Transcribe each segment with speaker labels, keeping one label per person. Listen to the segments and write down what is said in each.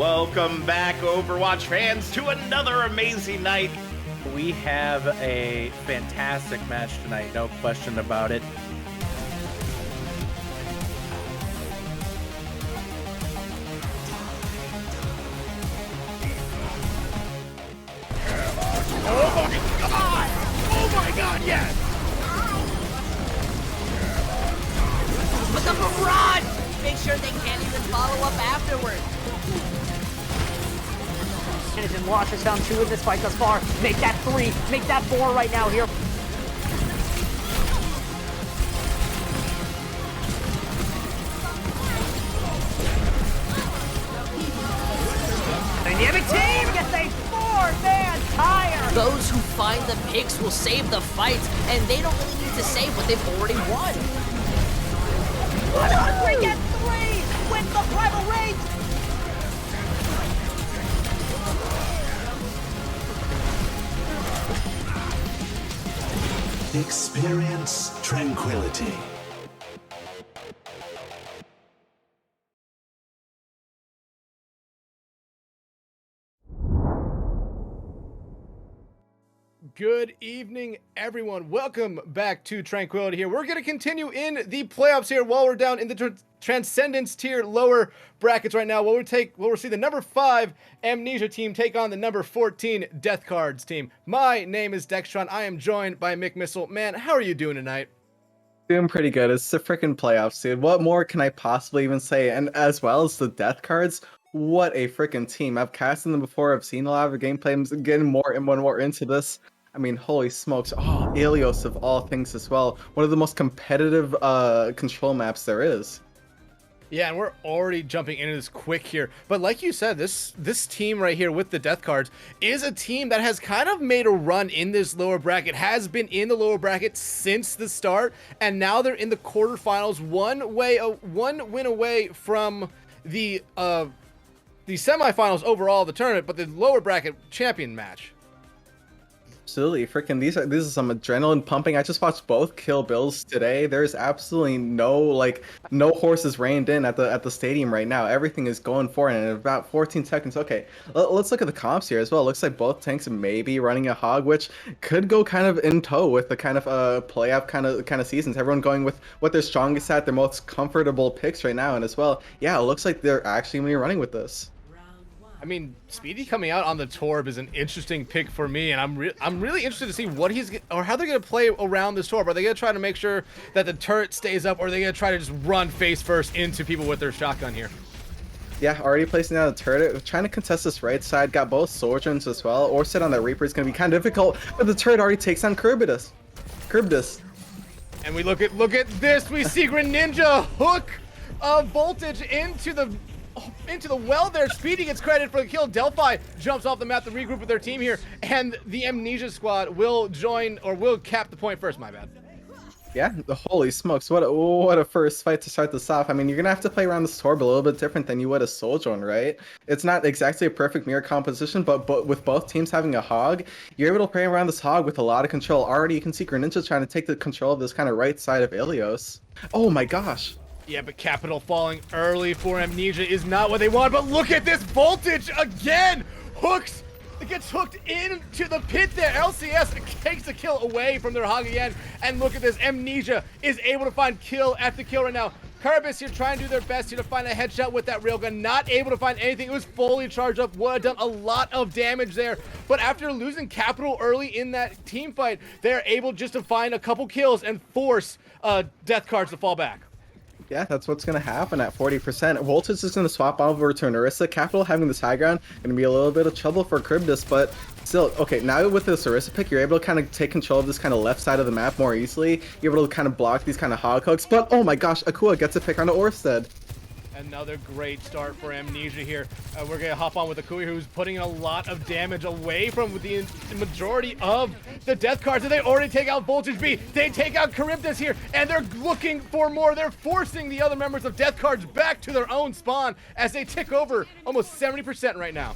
Speaker 1: Welcome back, Overwatch fans, to another amazing night.
Speaker 2: We have a fantastic match tonight, no question about it.
Speaker 1: Oh my god! Oh my god, yes!
Speaker 3: Look up a rod! Make sure they can't even follow up afterwards.
Speaker 4: And Watcher's down 2 in this fight thus far. Make that 3, make that 4 right now here. Dynamic team gets a 4-man tire.
Speaker 3: Those who find the picks will save the fights, and they don't really need to save what they've already won.
Speaker 4: 100 and 3 with the primal rage.
Speaker 5: Experience tranquility.
Speaker 6: Good evening, everyone. Welcome back to Tranquility here. We're going to continue in the playoffs here while we're down in the Transcendence tier lower brackets right now. We'll see the number 5 Amnesia team take on the number 14 Death Cards team. My name is Dextron. I am joined by Mick Missile. Man, how are you doing tonight?
Speaker 7: Doing pretty good. It's the freaking playoffs, dude. What more can I possibly even say? And as well as the Death Cards, what a freaking team. I've casted them before. I've seen a lot of the gameplay. I'm getting more and more into this. I mean, holy smokes. Oh, Ilios of all things as well. One of the most competitive control maps there is.
Speaker 6: Yeah, and we're already jumping into this quick here. But like you said, this team right here with the Death Cards is a team that has kind of made a run in this lower bracket, has been in the lower bracket since the start, and now they're in the quarterfinals, one win away from the semifinals overall of the tournament, but the lower bracket champion match.
Speaker 7: Absolutely, freaking these are some adrenaline pumping. I just watched both Kill Bills today. There's absolutely no horses reined in at the stadium right now. Everything is going for it in about 14 seconds. Okay, let's look at the comps here as well. It looks like both tanks may be running a hog, which could go kind of in tow with the kind of playoff kind of seasons. Everyone going with what they're strongest at, their most comfortable picks right now, and as well, yeah, it looks like they're actually gonna be running with this.
Speaker 6: I mean, Speedy coming out on the Torb is an interesting pick for me, and I'm really interested to see what how they're gonna play around this Torb. Are they gonna try to make sure that the turret stays up, or are they gonna try to just run face first into people with their shotgun here?
Speaker 7: Yeah, already placing down the turret, trying to contest this right side. Got both Sojourns as well, or sit on that Reaper is gonna be kind of difficult, but the turret already takes on Charybdis.
Speaker 6: And we look at this. We see Greninja hook a voltage into the well there. Speedy gets credit for the kill. Delphi jumps off the map to regroup with their team here, and the Amnesia squad will join, or will cap the point first. My bad.
Speaker 7: Yeah, holy smokes, what a first fight to start this off. I mean, you're gonna have to play around this Torb a little bit different than you would a Sojourn, right? It's not exactly a perfect mirror composition, but with both teams having a hog, you're able to play around this hog with a lot of control. Already you can see Greninja trying to take the control of this kind of right side of Ilios. Oh my gosh.
Speaker 6: Yeah, but Capital falling early for Amnesia is not what they want. But look at this voltage again! Hooks! It gets hooked into the pit there. LCS takes the kill away from their hog again. And look at this. Amnesia is able to find kill after kill right now. Charybdis here trying to do their best here to find a headshot with that railgun. Not able to find anything. It was fully charged up. Would have done a lot of damage there. But after losing Capital early in that team fight, they're able just to find a couple kills and force Death Cards to fall back.
Speaker 7: Yeah, that's what's going to happen at 40%. Voltage is going to swap over to an Orisa. Capital having this high ground, going to be a little bit of trouble for Charybdis, but still, okay, now with this Orisa pick, you're able to kind of take control of this kind of left side of the map more easily. You're able to kind of block these kind of hog hooks, but oh my gosh, Akua gets a pick onto Orsted.
Speaker 6: Another great start for Amnesia here. We're going to hop on with Akui, who's putting a lot of damage away from the majority of the Death Cards. And they already take out Voltage B. They take out Charybdis here, and they're looking for more. They're forcing the other members of Death Cards back to their own spawn as they tick over almost 70% right now.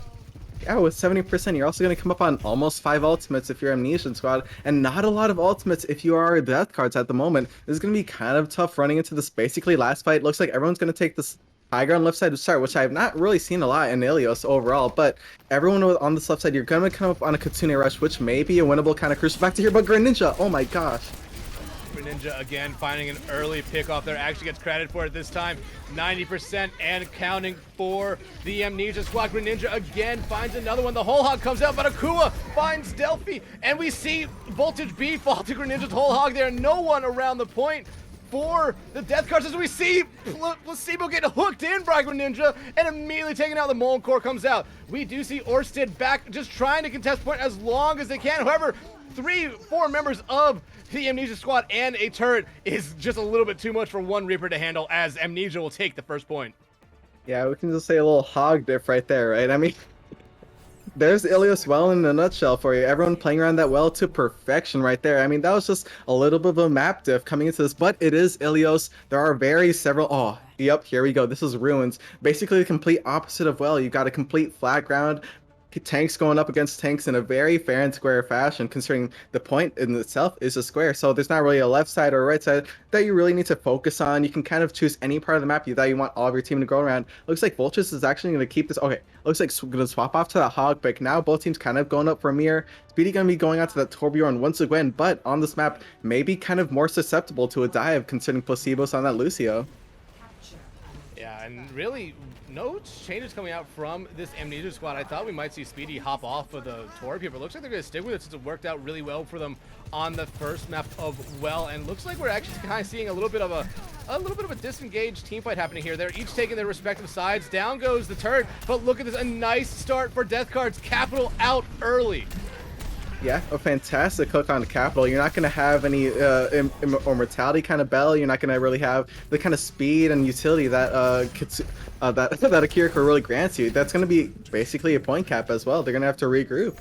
Speaker 7: Yeah, with 70%, you're also going to come up on almost 5 ultimates if you're Amnesia squad, and not a lot of ultimates if you are Death Cards at the moment. This is going to be kind of tough running into this basically last fight. Looks like everyone's going to take this high ground left side to start, which I have not really seen a lot in Ilios overall, but everyone on this left side, you're gonna come up on a Kitsune Rush, which may be a winnable kind of crucial factor here, but Greninja, oh my gosh.
Speaker 6: Greninja again finding an early pick off there, actually gets credit for it this time. 90% and counting for the Amnesia squad. Greninja again finds another one. The whole hog comes out, but Akua finds Delphi, and we see Voltage B fall to Greninja's whole hog there. No one around the point for the death cards as we see Placebo get hooked in by Greninja and immediately taking out. The Molten Core comes out. We do see Orsted back just trying to contest point as long as they can. However, 3-4 members of the Amnesia squad and a turret is just a little bit too much for one Reaper to handle, as Amnesia will take the first point.
Speaker 7: Yeah, we can just say a little hog diff right there, right? I mean, there's Ilios well in a nutshell for you. Everyone playing around that well to perfection right there. I mean, that was just a little bit of a map diff coming into this, but it is Ilios. There are several. Oh, yep, here we go. This is Ruins. Basically the complete opposite of well. You got a complete flat ground. Tanks going up against tanks in a very fair and square fashion, considering the point in itself is a square. So there's not really a left side or a right side that you really need to focus on. You can kind of choose any part of the map that you want all of your team to go around. Looks like Vultures is actually going to keep this. Okay, looks like going to swap off to that hog pick. Now both teams kind of going up for Mir. Speedy going to be going out to that Torbjorn once again, but on this map, maybe kind of more susceptible to a dive considering Placebos on that Lucio.
Speaker 6: Yeah, and really no changes coming out from this Amnesia squad. I thought we might see Speedy hop off of the Torb here, but looks like they're going to stick with it since it worked out really well for them on the first map of Well. And looks like we're actually kind of seeing a little bit of a disengaged team fight happening here. They're each taking their respective sides. Down goes the turret, but look at this, a nice start for Death Cards. Capital out early.
Speaker 7: Yeah, a fantastic hook on Capital. You're not going to have any immortality kind of bell. You're not going to really have the kind of speed and utility that that Akira really grants you. That's going to be basically a point cap as well. They're going to have to regroup.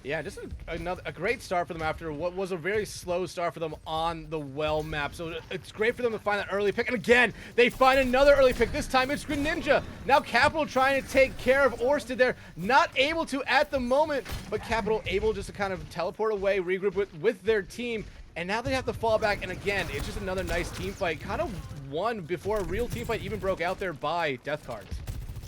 Speaker 6: Yeah, just a great start for them after what was a very slow start for them on the Well map. So it's great for them to find that early pick. And again, they find another early pick. This time it's Greninja. Now Capital trying to take care of Orsted there. Not able to at the moment, but Capital able just to kind of teleport away, regroup with their team. And now they have to fall back. And again, it's just another nice team fight. Kind of won before a real team fight even broke out there by Death Cards.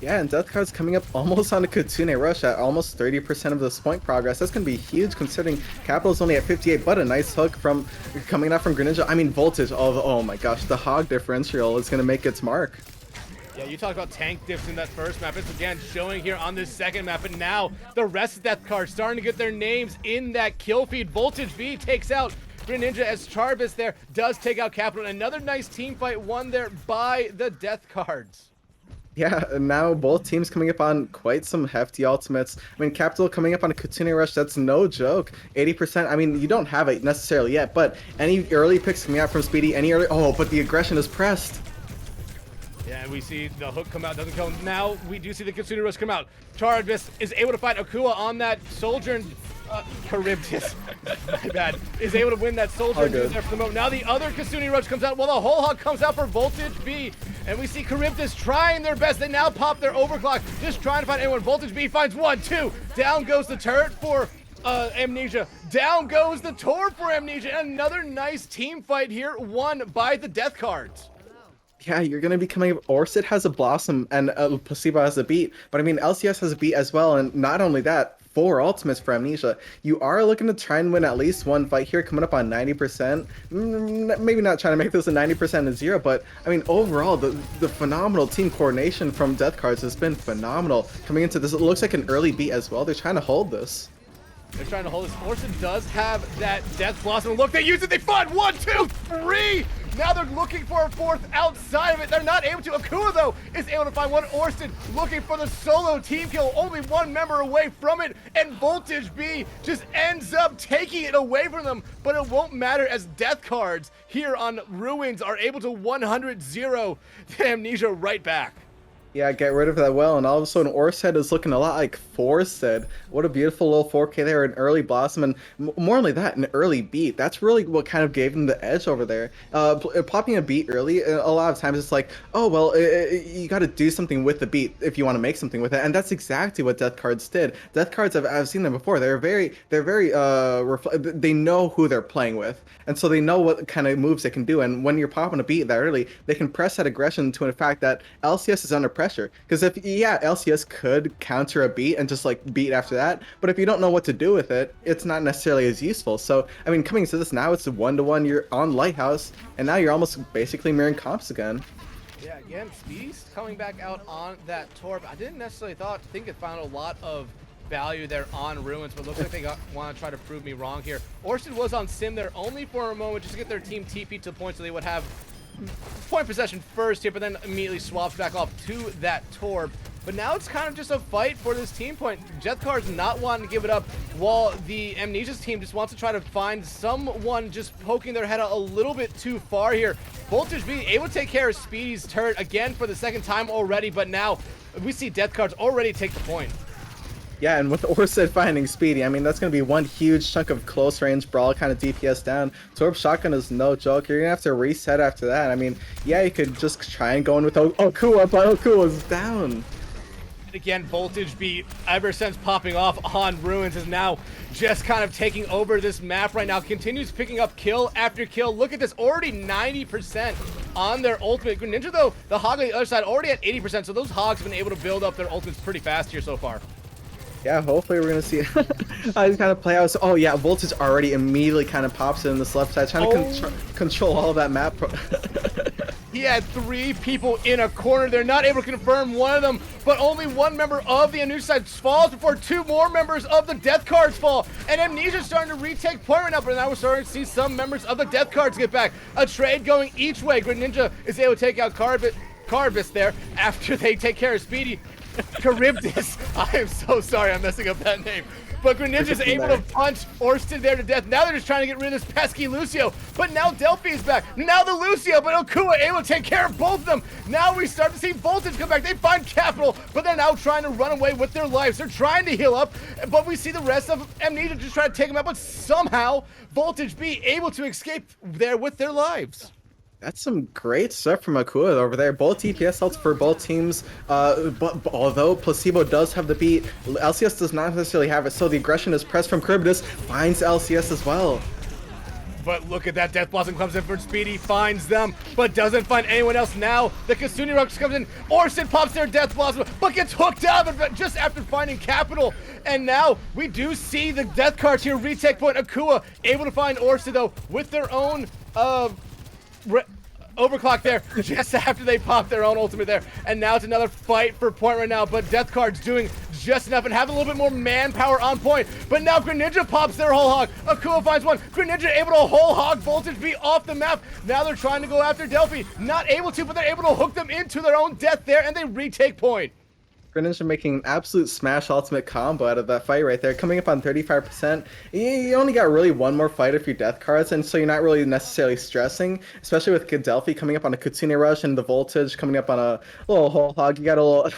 Speaker 7: Yeah, and Death Card's coming up almost on a Kitsune Rush at almost 30% of this point progress. That's going to be huge considering Capital's only at 58, but a nice hook from coming out from Greninja. I mean, Voltage, oh my gosh, the hog differential is going to make its mark.
Speaker 6: Yeah, you talk about tank dips in that first map. It's again showing here on this second map, and now the rest of Death Card starting to get their names in that kill feed. Voltage V takes out Greninja as Charvis there does take out Capital. Another nice team fight won there by the Death Cards.
Speaker 7: Yeah, and now both teams coming up on quite some hefty ultimates. I mean, Capital coming up on a Kitsune Rush, that's no joke. 80%, I mean, you don't have it necessarily yet, but any early picks coming out from Speedy, any early... Oh, but the aggression is pressed.
Speaker 6: Yeah, and we see the hook come out, doesn't come. Now we do see the Kitsune Rush come out. Charvis is able to find Akua on that soldier, and Charybdis, my bad, is able to win that soldier and do it there for the moment. Now the other Kitsune Rush comes out, while the whole hog comes out for Voltage B. And we see Charybdis trying their best. They now pop their overclock, just trying to find anyone. Voltage B finds 1, 2. Down goes the turret for Amnesia. Down goes the Torb for Amnesia. And another nice team fight here, won by the Death Cards.
Speaker 7: Yeah, you're going to be coming up. Orsted has a Blossom and Placebo has a beat. But I mean, LCS has a beat as well. And not only that, 4 ultimates for Amnesia. You are looking to try and win at least one fight here, coming up on 90%. Maybe not trying to make this a 90% and 0, but I mean, overall, the phenomenal team coordination from Death Cards has been phenomenal. Coming into this, it looks like an early beat as well. They're trying to hold this.
Speaker 6: They're trying to hold this. Orsted does have that Death Blossom. Look, they use it. They find 1, 2, 3. Now they're looking for a 4th outside of it. They're not able to. Akua, though, is able to find one. Orsted looking for the solo team kill. Only 1 member away from it. And Voltage B just ends up taking it away from them. But it won't matter as Death Cards here on Ruins are able to 100-0 the Amnesia right back.
Speaker 7: Yeah, get rid of that well, and all of a sudden Orsted is looking a lot like Forstead. What a beautiful little 4K there, an early Blossom, and more than that, an early beat. That's really what kind of gave them the edge over there. Popping a beat early, a lot of times it's like, oh, well, you got to do something with the beat if you want to make something with it, and that's exactly what Death Cards did. Death Cards, I've seen them before. They're very, they know who they're playing with, and so they know what kind of moves they can do, and when you're popping a beat that early, they can press that aggression to the fact that LCS is under pressure. Because if, yeah, LCS could counter a beat and just like beat after that, but if you don't know what to do with it, it's not necessarily as useful. So I mean, coming to this now, it's a 1-to-1. You're on Lighthouse, and now you're almost basically mirroring comps again.
Speaker 6: Yeah, again, Speed's coming back out on that Torp. I didn't necessarily think it found a lot of value there on Ruins, but looks like they want to try to prove me wrong here. Orsted was on Sim there only for a moment just to get their team TP to the point so they would have point possession first here, but then immediately swaps back off to that Torb. But now it's kind of just a fight for this team point. Jethcar's not wanting to give it up, while the Amnesia's team just wants to try to find someone just poking their head out a little bit too far here. Voltage being able to take care of Speedy's turret again for the second time already, but now we see Deathcards already take the point.
Speaker 7: Yeah, and with Orsted finding Speedy, I mean, that's going to be one huge chunk of close range brawl kind of DPS down. Torb Shotgun is no joke. You're going to have to reset after that. I mean, yeah, you could just try and go in with Okua, but Okua's down.
Speaker 6: Again, Voltage beat ever since popping off on Ruins is now just kind of taking over this map right now. Continues picking up kill after kill. Look at this, already 90% on their ultimate. Ninja, though, the Hog on the other side already at 80%, so those Hogs have been able to build up their ultimates pretty fast here so far.
Speaker 7: Yeah, hopefully we're going to see how it kind of play out. So, oh yeah, Voltage already immediately kind of pops in this left side, trying to control all that map.
Speaker 6: He had 3 people in a corner. They're not able to confirm one of them, but only one member of the Amnesia side falls before 2 more members of the Death Cards fall. And Amnesia's starting to retake point right now, but now we're starting to see some members of the Death Cards get back. A trade going each way. Greninja is able to take out Carbis there after they take care of Speedy. Charybdis. I am so sorry I'm messing up that name. But Greninja's able to punch Orsted there to death. Now they're just trying to get rid of this pesky Lucio. But now Delphi is back. Now the Lucio, but Okua able to take care of both of them. Now we start to see Voltage come back. They find Capital, but they're now trying to run away with their lives. They're trying to heal up, but we see the rest of Amnesia just trying to take them out, but somehow Voltage be able to escape there with their lives.
Speaker 7: That's some great stuff from Akua over there. Both DPS ults for both teams, but although Placebo does have the beat, LCS does not necessarily have it, so the aggression is pressed from Charybdis, finds LCS as well.
Speaker 6: But look at that, Death Blossom comes in for Speedy, finds them, but doesn't find anyone else now. The Kasuni Rush comes in, Orsted pops their Death Blossom, but gets hooked out just after finding Capital. And now we do see the Death Cards here retake point. Akua able to find Orsted though with their own overclock there just after they pop their own ultimate there, and now it's another fight for point right now, but Death Card's doing just enough and having a little bit more manpower on point. But now Greninja pops their whole hog. Akua finds one. Greninja able to whole hog Voltage be off the map. Now they're trying to go after Delphi, not able to, but they're able to hook them into their own death there, and they retake point.
Speaker 7: Greninja making an absolute smash ultimate combo out of that fight right there, coming up on 35%. You only got really one more fight of your Death Cards, and so you're not really necessarily stressing, especially with Delphi coming up on a Kitsune Rush and the Voltage coming up on a little whole hog. You got a little,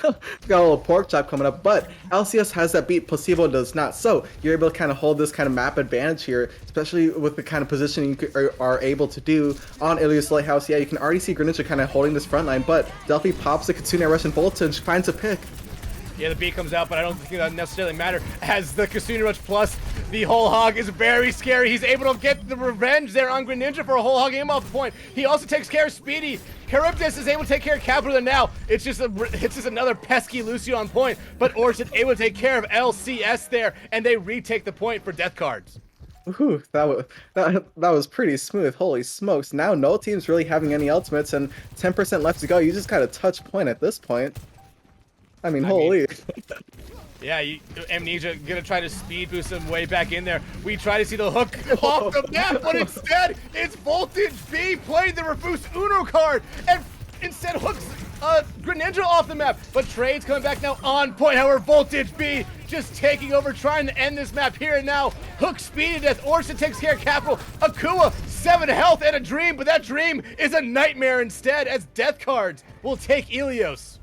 Speaker 7: got a little pork chop coming up, but LCS has that beat, Placebo does not. So you're able to kind of hold this kind of map advantage here, especially with the kind of positioning you are able to do on Ilias Lighthouse. Yeah, you can already see Greninja kind of holding this front line, but Delphi pops the Kitsune Rush and Voltage finds a pick.
Speaker 6: Yeah, the beat comes out, but I don't think that necessarily matter as the Kasuni Rush plus the whole hog is very scary. He's able to get the revenge there on Greninja for a whole hog aim off the point. He also takes care of Speedy. Charybdis is able to take care of Capital, and now it's just another pesky Lucio on point, but Orsted able to take care of LCS there, and they retake the point for Death Cards.
Speaker 7: Ooh, that was pretty smooth. Holy smokes. Now no team's really having any ultimates, and 10% left to go. You just gotta touch point at this point. I mean, holy.
Speaker 6: Yeah, Amnesia gonna try to speed boost him way back in there. We try to see the hook off the map, but instead, it's Voltage B playing the Refuse Uno card, and instead hooks Greninja off the map. But Trade's coming back now on point. However, Voltage B just taking over, trying to end this map here and now. Hook Speed to death. Orsted takes care of Capital. Akua, 7 health and a dream, but that dream is a nightmare instead, as Death Cards will take Ilios.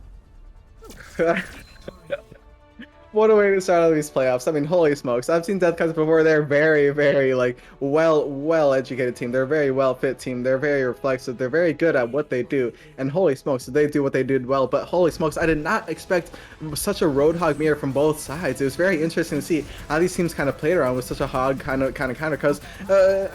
Speaker 7: What a way to start out these playoffs. I mean, holy smokes. I've seen Death Cards before. They're very, very, like, well-educated team. They're a very well-fit team. They're very reflexive. They're very good at what they do. And holy smokes, they do what they did well. But holy smokes, I did not expect such a Roadhog mirror from both sides. It was very interesting to see how these teams kind of played around with such a hog kind of counter. Because a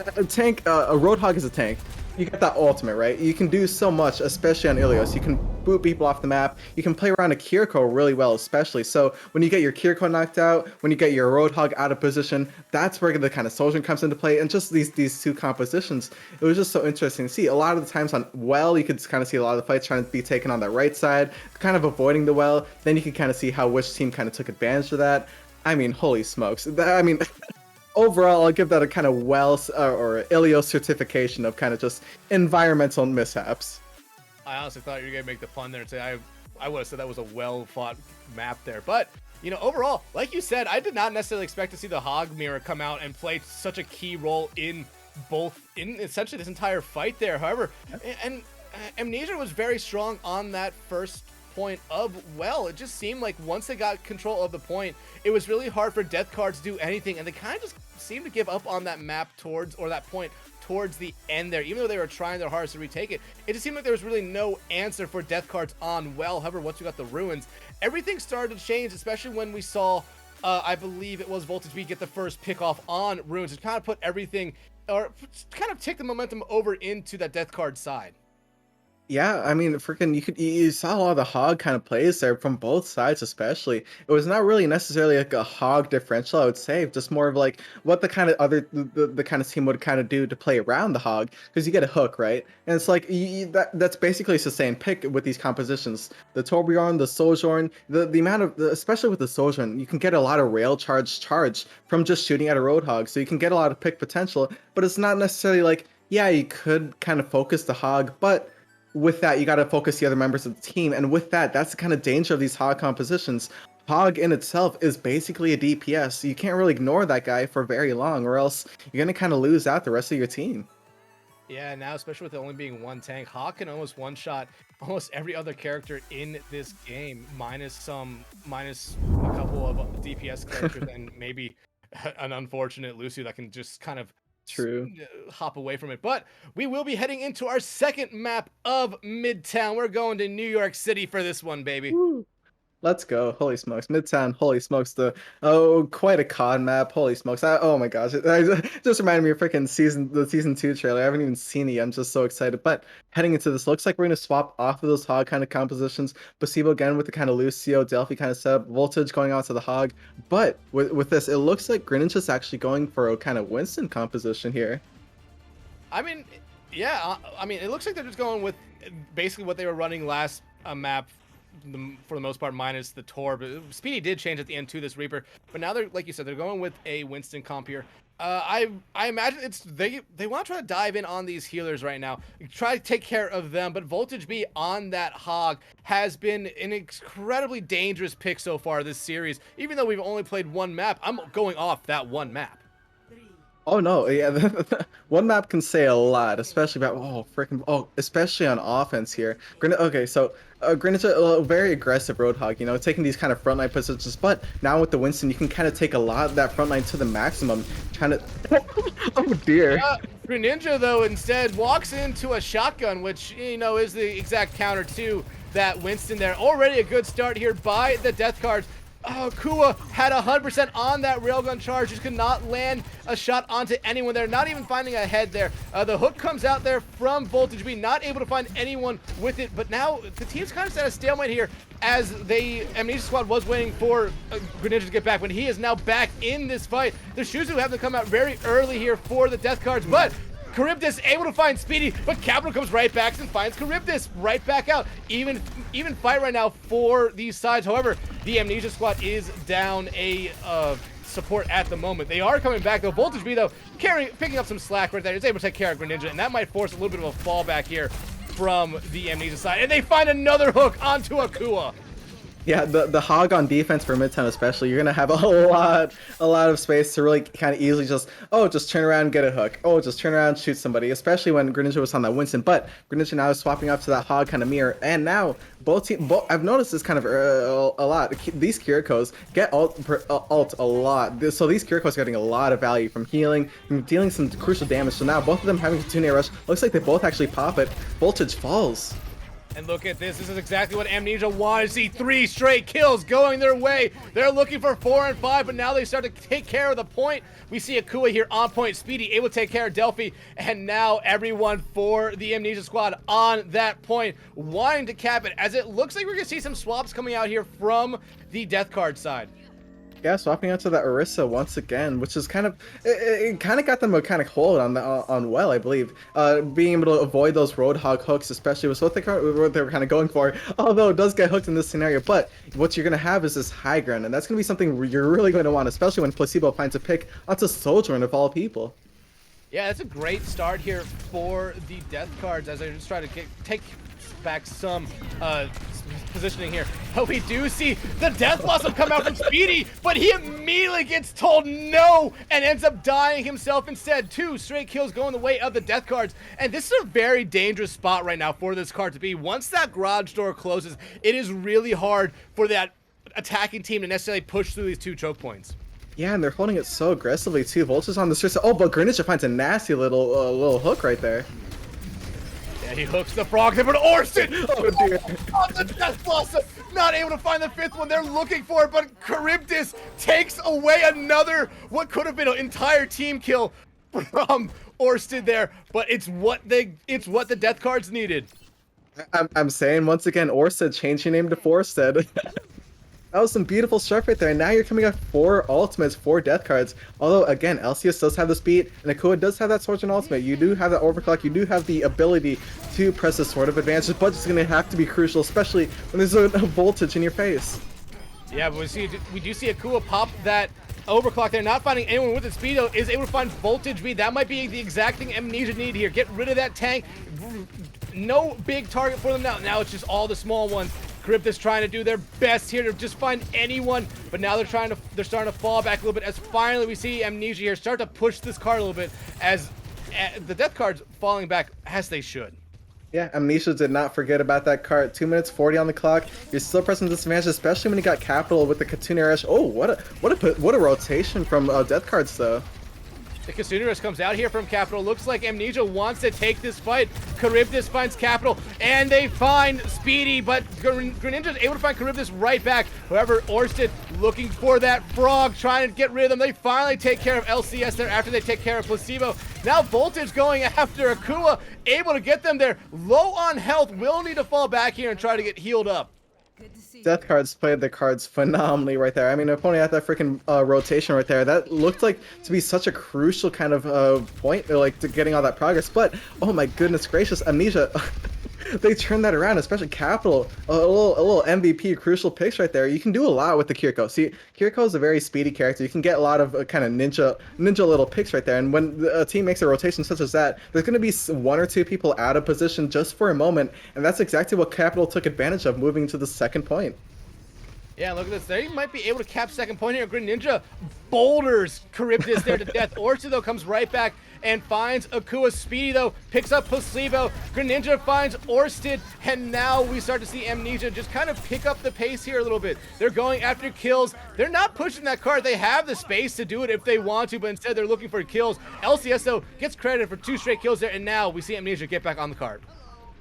Speaker 7: Roadhog is a tank. You get that ultimate, right? You can do so much, especially on Ilios. You can boot people off the map. You can play around a Kiriko really well, especially. So when you get your Kiriko knocked out, when you get your Roadhog out of position, that's where the kind of Soldier comes into play. And just these two compositions, it was just so interesting to see. A lot of the times on Well, you could kind of see a lot of the fights trying to be taken on that right side, kind of avoiding the Well. Then you can kind of see how which team kind of took advantage of that. I mean, holy smokes. Overall, I'll give that a kind of or Ilios certification of kind of just environmental mishaps.
Speaker 6: I honestly thought you were gonna make the pun there and say I would have said that was a well-fought map there, but you know, overall, like you said, I did not necessarily expect to see the Hog Mirror come out and play such a key role in essentially this entire fight there. However, and Amnesia was very strong on that first point of Well. It just seemed like once they got control of the point, it was really hard for Death Cards to do anything, and they kind of just seemed to give up on that map towards the end there. Even though they were trying their hardest to retake it, it just seemed like there was really no answer for Death Cards on Well. However, once we got the ruins, everything started to change, especially when we saw I believe it was Voltage B get the first pick off on ruins. It kind of put everything, or kind of take the momentum over into that Death Card side.
Speaker 7: Yeah, I mean, freaking, you saw a lot of the hog kind of plays there from both sides, especially. It was not really necessarily like a hog differential, I would say, just more of like what the kind of the kind of team would kind of do to play around the hog, because you get a hook, right? And it's like that's basically a sustained pick with these compositions. The Torbjorn, the Sojourn, the amount of, especially with the Sojourn, you can get a lot of rail charge from just shooting at a Roadhog, so you can get a lot of pick potential, but it's not necessarily like, yeah, you could kind of focus the hog, but with that, you got to focus the other members of the team. And with that, that's the kind of danger of these hog compositions. Hog in itself is basically a DPS. So you can't really ignore that guy for very long, or else you're going to kind of lose out the rest of your team.
Speaker 6: Yeah, now especially with it only being one tank, Hawk can almost one-shot almost every other character in this game, minus a couple of DPS characters and maybe an unfortunate Lucio that can just kind of hop away from it. But we will be heading into our second map of Midtown. We're going to New York City for this one, baby.
Speaker 7: Woo. Let's go. Holy smokes. Midtown, holy smokes. Quite a COD map. Holy smokes. Oh my gosh. It just reminded me of freaking season 2 trailer. I haven't even seen it yet. I'm just so excited. But heading into this, looks like we're going to swap off of those hog kind of compositions. Placebo again with the kind of Lucio, Delphi kind of setup. Voltage going out to the hog. But with this, it looks like Greninja is actually going for a kind of Winston composition here.
Speaker 6: I mean, yeah. I mean, it looks like they're just going with basically what they were running last map, for the most part, minus the Torb. Speedy did change at the end to this Reaper, but now they're, like you said, they're going with a Winston comp here. I imagine it's they want to try to dive in on these healers right now, try to take care of them, but Voltage B on that hog has been an incredibly dangerous pick so far this series. Even though we've only played one map, I'm going off that one map.
Speaker 7: Oh no, yeah, one map can say a lot, especially about especially on offense here. Okay, so Greninja, a very aggressive Roadhog, you know, taking these kind of frontline positions, but now with the Winston, you can kind of take a lot of that frontline to the maximum, trying to. Oh dear.
Speaker 6: Greninja though instead walks into a shotgun, which, you know, is the exact counter to that Winston there. Already a good start here by the Death Cards. Kua had 100% on that railgun charge. Just could not land a shot onto anyone there. Not even finding a head there. The hook comes out there from Voltage B. Not able to find anyone with it. But now the team's kind of at a stalemate here, as Amnesia Squad was waiting for Greninja to get back. When he is now back in this fight, the Shuzu have to come out very early here for the Death Cards. But Charybdis able to find Speedy, but Capital comes right back and finds Charybdis right back out. Even fight right now for these sides. However, the Amnesia Squad is down a support at the moment. They are coming back though. Voltage B though picking up some slack right there. Is able to take care of Greninja, and that might force a little bit of a fallback here from the Amnesia side. And they find another hook onto Akua.
Speaker 7: Yeah, the hog on defense for Midtown especially, you're gonna have a lot of space to really kind of easily just turn around and get a hook. Oh, just turn around and shoot somebody, especially when Greninja was on that Winston. But Greninja now is swapping up to that hog kind of mirror, and now both I've noticed this kind of a lot. These Kirikos get ult a lot, so these Kirikos are getting a lot of value from healing, from dealing some crucial damage. So now both of them having Kitsune Rush, looks like they both actually pop it. Voltage falls.
Speaker 6: And look at this. This is exactly what Amnesia wanted to see. 3 straight kills going their way. They're looking for 4 and 5, but now they start to take care of the point. We see Akua here on point. Speedy able to take care of Delphi. And now everyone for the Amnesia squad on that point, wanting to cap it, as it looks like we're going to see some swaps coming out here from the Death Card side.
Speaker 7: Yeah, swapping out to that Orisa once again, which is kind of it kind of got them a kind of hold on Well, I believe. Being able to avoid those Roadhog hooks, especially was what they were kind of going for. Although it does get hooked in this scenario, but what you're gonna have is this high ground, and that's gonna be something you're really going to want, especially when Placebo finds a pick onto Sojourn of all people.
Speaker 6: Yeah, that's a great start here for the Death Cards as I just try to take back some positioning here. But we do see the Death Blossom come out from Speedy, but he immediately gets told no and ends up dying himself instead. 2 straight kills going the way of the Death Cards, and this is a very dangerous spot right now for this card to be. Once that garage door closes, it is really hard for that attacking team to necessarily push through these 2 choke points.
Speaker 7: Yeah, and they're holding it so aggressively too. Voltage on the street. Oh, but Greninja finds a nasty little hook right there.
Speaker 6: Yeah, he hooks the frog there, but Orson!
Speaker 7: Oh dear.
Speaker 6: On the Death Blossom! Not able to find the 5th one. They're looking for it, but Charybdis takes away another, what could have been an entire team kill from Orsted there. But it's what the Death Cards needed.
Speaker 7: I'm saying once again, Orsted, change your name to Forsted. That was some beautiful stuff right there, and now you're coming up 4 ultimates, 4 Death Cards. Although, again, LCS does have the speed, and Akua does have that Sword and ultimate. You do have that overclock, you do have the ability to press the Sword of Advantage, but it's going to have to be crucial, especially when there's a voltage in your face.
Speaker 6: Yeah, but we do see Akua pop that overclock there, not finding anyone with the speed, though, is able to find voltage beat. That might be the exact thing Amnesia need here. Get rid of that tank. No big target for them now. Now it's just all the small ones. Charybdis trying to do their best here to just find anyone, but now they're starting to fall back a little bit as finally we see Amnesia here start to push this card a little bit as the Death Card's falling back as they should.
Speaker 7: Yeah, Amnesia did not forget about that card. 2 minutes 40 on the clock. You're still pressing disadvantage, especially when you got Capital with the Kitsune Rush. Oh, what a rotation from Death Cards though.
Speaker 6: The Kitsune Rush comes out here from Capital. Looks like Amnesia wants to take this fight. Charybdis finds Capital, and they find Speedy, but Greninja is able to find Charybdis right back. However, Orsted looking for that frog, trying to get rid of them. They finally take care of LCS there after they take care of Placebo. Now Voltage going after Akua, able to get them there. Low on health, will need to fall back here and try to get healed up.
Speaker 7: Death Cards played the cards phenomenally right there. I mean, opponent had that freaking rotation right there. That looked like to be such a crucial kind of point, like to getting all that progress. But oh my goodness gracious, Amnesia, they turned that around, especially Capital. A little MVP crucial picks right there. You can do a lot with the Kiriko. See, Kiriko is a very speedy character. You can get a lot of kind of ninja little picks right there. And when a team makes a rotation such as that, there's going to be 1 or 2 people out of position just for a moment, and that's exactly what Capital took advantage of, moving to the second point.
Speaker 6: Yeah, look at this. They might be able to cap second point here. Greninja boulders Charybdis there to death. Orchid, though, comes right back and finds Akua. Speedy, though, picks up Placebo. Greninja finds Orsted, and now we start to see Amnesia just kind of pick up the pace here a little bit. They're going after kills. They're not pushing that card. They have the space to do it if they want to, but instead they're looking for kills. LCS, though, gets credit for 2 straight kills there, and now we see Amnesia get back on the card.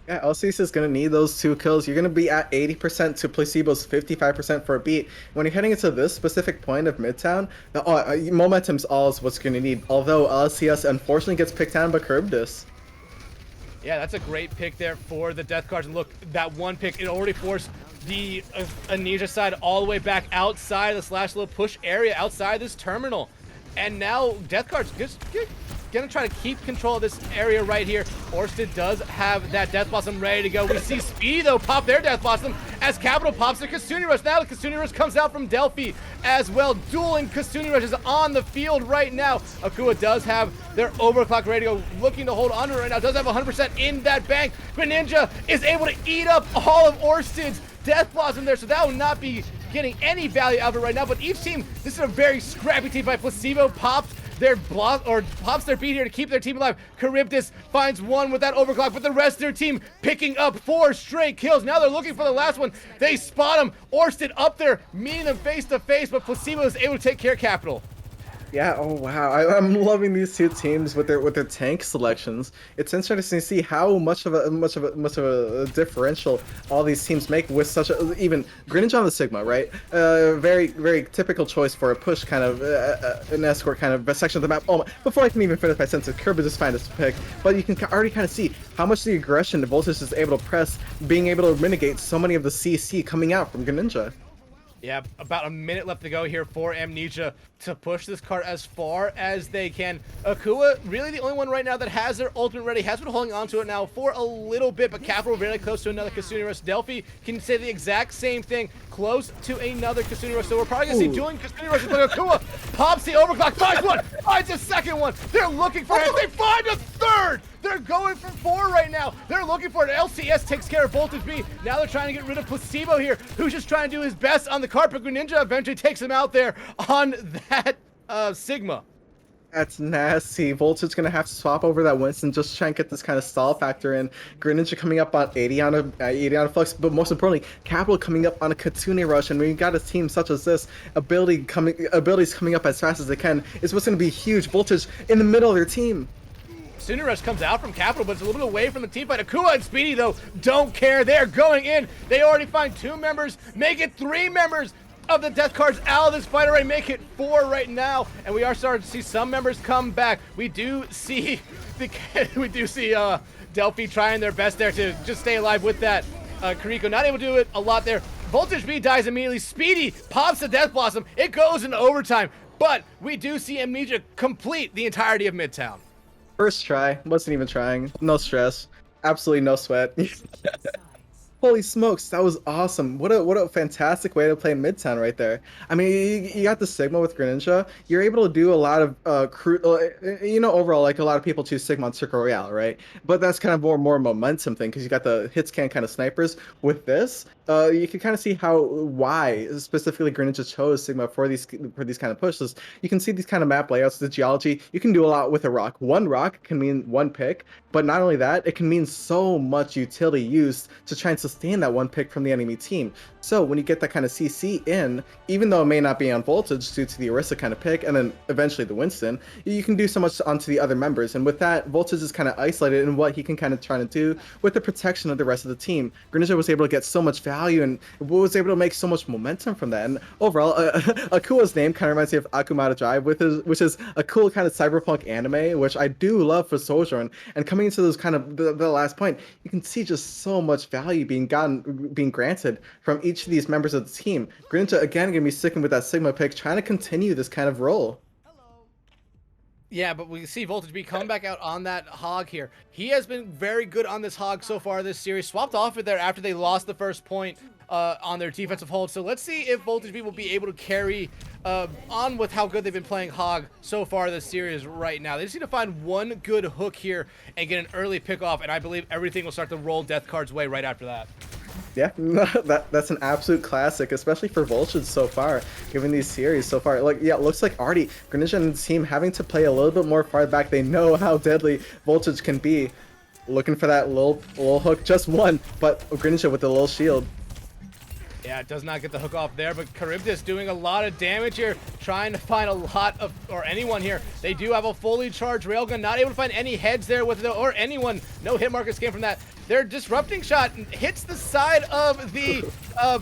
Speaker 7: Yeah, LCS is going to need those 2 kills. You're going to be at 80% to Placebo's 55% for a beat. When you're heading into this specific point of Midtown, the momentum's all is what's going to need. Although LCS unfortunately gets picked down by Charybdis.
Speaker 6: Yeah, that's a great pick there for the Death Cards. And look, that one pick, it already forced the Amnesia side all the way back outside the /little push area, outside this terminal. And now Death Cards just gonna try to keep control of this area right here. Orsted does have that Death Blossom ready to go. We see Speedy, though, pop their Death Blossom as Capital pops the Kitsune Rush. Now the Kitsune Rush comes out from Delphi as well. Dueling Kitsune Rushes on the field right now. Akua does have their overclock ready to go, looking to hold on right now. Does have 100% in that bank. Greninja is able to eat up all of Orsted's Death Blossom there, so that will not be getting any value out of it right now. But each team, this is a very scrappy team by Placebo. Pops their block or pops their beat here to keep their team alive. Charybdis finds one with that overclock, but the rest of their team picking up 4 straight kills. Now they're looking for the last one. They spot him. Orsted up there, meeting them face to face, but Placebo is able to take care of Capital.
Speaker 7: Yeah, oh wow. I'm loving these two teams with their tank selections. It's interesting to see how much of a differential all these teams make with such a even Greninja on the Sigma, right? Very typical choice for a push kind of an escort kind of section of the map. Oh, before I can even finish my sentence, Kirby just find his pick, but you can already kind of see how much the aggression the Voltage is able to press, being able to mitigate so many of the CC coming out from Greninja.
Speaker 6: Yeah, about a minute left to go here for Amnesia to push this card as far as they can. Akua, really the only one right now that has their ultimate ready, has been holding on to it now for a little bit, but Capital very close to another Kasuni Rush. Delphi can say the exact same thing, close to another Kasuni Rush. So we're probably going to see dueling Kasuni Rushes, but Akua pops the overclock, finds one, finds a second one. They're looking for it, they find a third! They're going for 4 right now. They're looking for it. LCS takes care of Voltage B. Now they're trying to get rid of Placebo here, who's just trying to do his best on the card, but Greninja eventually takes him out there on that Sigma.
Speaker 7: That's nasty. Voltage gonna have to swap over that Winston just to try and get this kind of stall factor in. Greninja coming up on 80 on a Flux, but most importantly, Capital coming up on a Katsune Rush, and when you got a team such as this, abilities coming up as fast as they can is what's gonna be huge. Voltage in the middle of their team.
Speaker 6: Kasuni Rush comes out from Capital, but it's a little bit away from the team fight. Akua and Speedy, though, don't care. They're going in. They already find 2 members, make it 3 members of the Death Cards out of this fight already, make it 4 right now, and we are starting to see some members come back. We do see Delphi trying their best there to just stay alive with that. Kariko not able to do it a lot there. Voltage B dies immediately. Speedy pops the Death Blossom. It goes into overtime, but we do see Amnesia complete the entirety of Midtown.
Speaker 7: First try, wasn't even trying. No stress, absolutely no sweat. Holy smokes, that was awesome. What a fantastic way to play Midtown right there. I mean, you got the Sigma with Greninja. You're able to do a lot of overall, like a lot of people choose Sigma on Circle Royale, right? But that's kind of more momentum thing because you got the hit scan kind of snipers. With this, you can kind of see why specifically Greninja chose Sigma for these kind of pushes. You can see these kind of map layouts, the geology. You can do a lot with a rock. One rock can mean one pick, but not only that, it can mean so much utility used to try and sustain that one pick from the enemy team. So when you get that kind of CC in, even though it may not be on Voltage due to the Orisa kind of pick, and then eventually the Winston, you can do so much onto the other members. And with that, Voltage is kind of isolated in what he can kind of try to do with the protection of the rest of the team. Greninja was able to get so much value and was able to make so much momentum from that. And overall, Akua's name kind of reminds me of Akumata Drive, which is a cool kind of cyberpunk anime, which I do love for Sojourn. And coming into those kind of the last point, you can see just so much value being granted from each of these members of the team. Greninja again gonna be sticking with that Sigma pick, trying to continue this kind of role.
Speaker 6: Yeah, but we see Voltage B coming back out on that Hog here. He has been very good on this Hog so far this series. Swapped off it there after they lost the first point on their defensive hold. So let's see if Voltage B will be able to carry on with how good they've been playing Hog so far this series right now. They just need to find one good hook here and get an early pick off, and I believe everything will start to roll Death Card's way right after that.
Speaker 7: Yeah, that's an absolute classic, especially for Voltage so far, given these series so far. Like, yeah, it looks like already Greninja and the team having to play a little bit more far back. They know how deadly Voltage can be. Looking for that little hook, just one, but Greninja with the little shield.
Speaker 6: Yeah, it does not get the hook off there, but Charybdis doing a lot of damage here, trying to find a lot of, or anyone here. They do have a fully charged railgun, not able to find any heads there with it, or anyone. No hit markers came from that. Their disrupting shot hits the side of the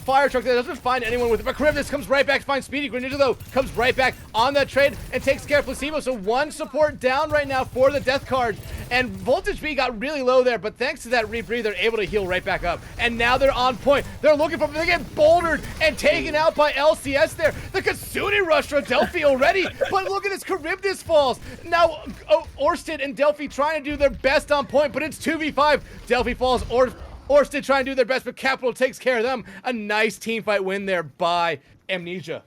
Speaker 6: fire truck. That doesn't find anyone with it, but Charybdis comes right back to find Speedy. Greninja, though, comes right back on that trade and takes care of Placebo. So one support down right now for the Death Card. And Voltage B got really low there, but thanks to that rebreathe, they're able to heal right back up. And now they're on point. They're looking for, they get bouldered and taken out by LCS there. The Kasuni Rush for Delphi already, but look at this, Charybdis falls. Now Orsted and Delphi trying to do their best on point, but it's 2v5. Delphi falls, Orsted trying to do their best, but Capital takes care of them. A nice team fight win there by Amnesia.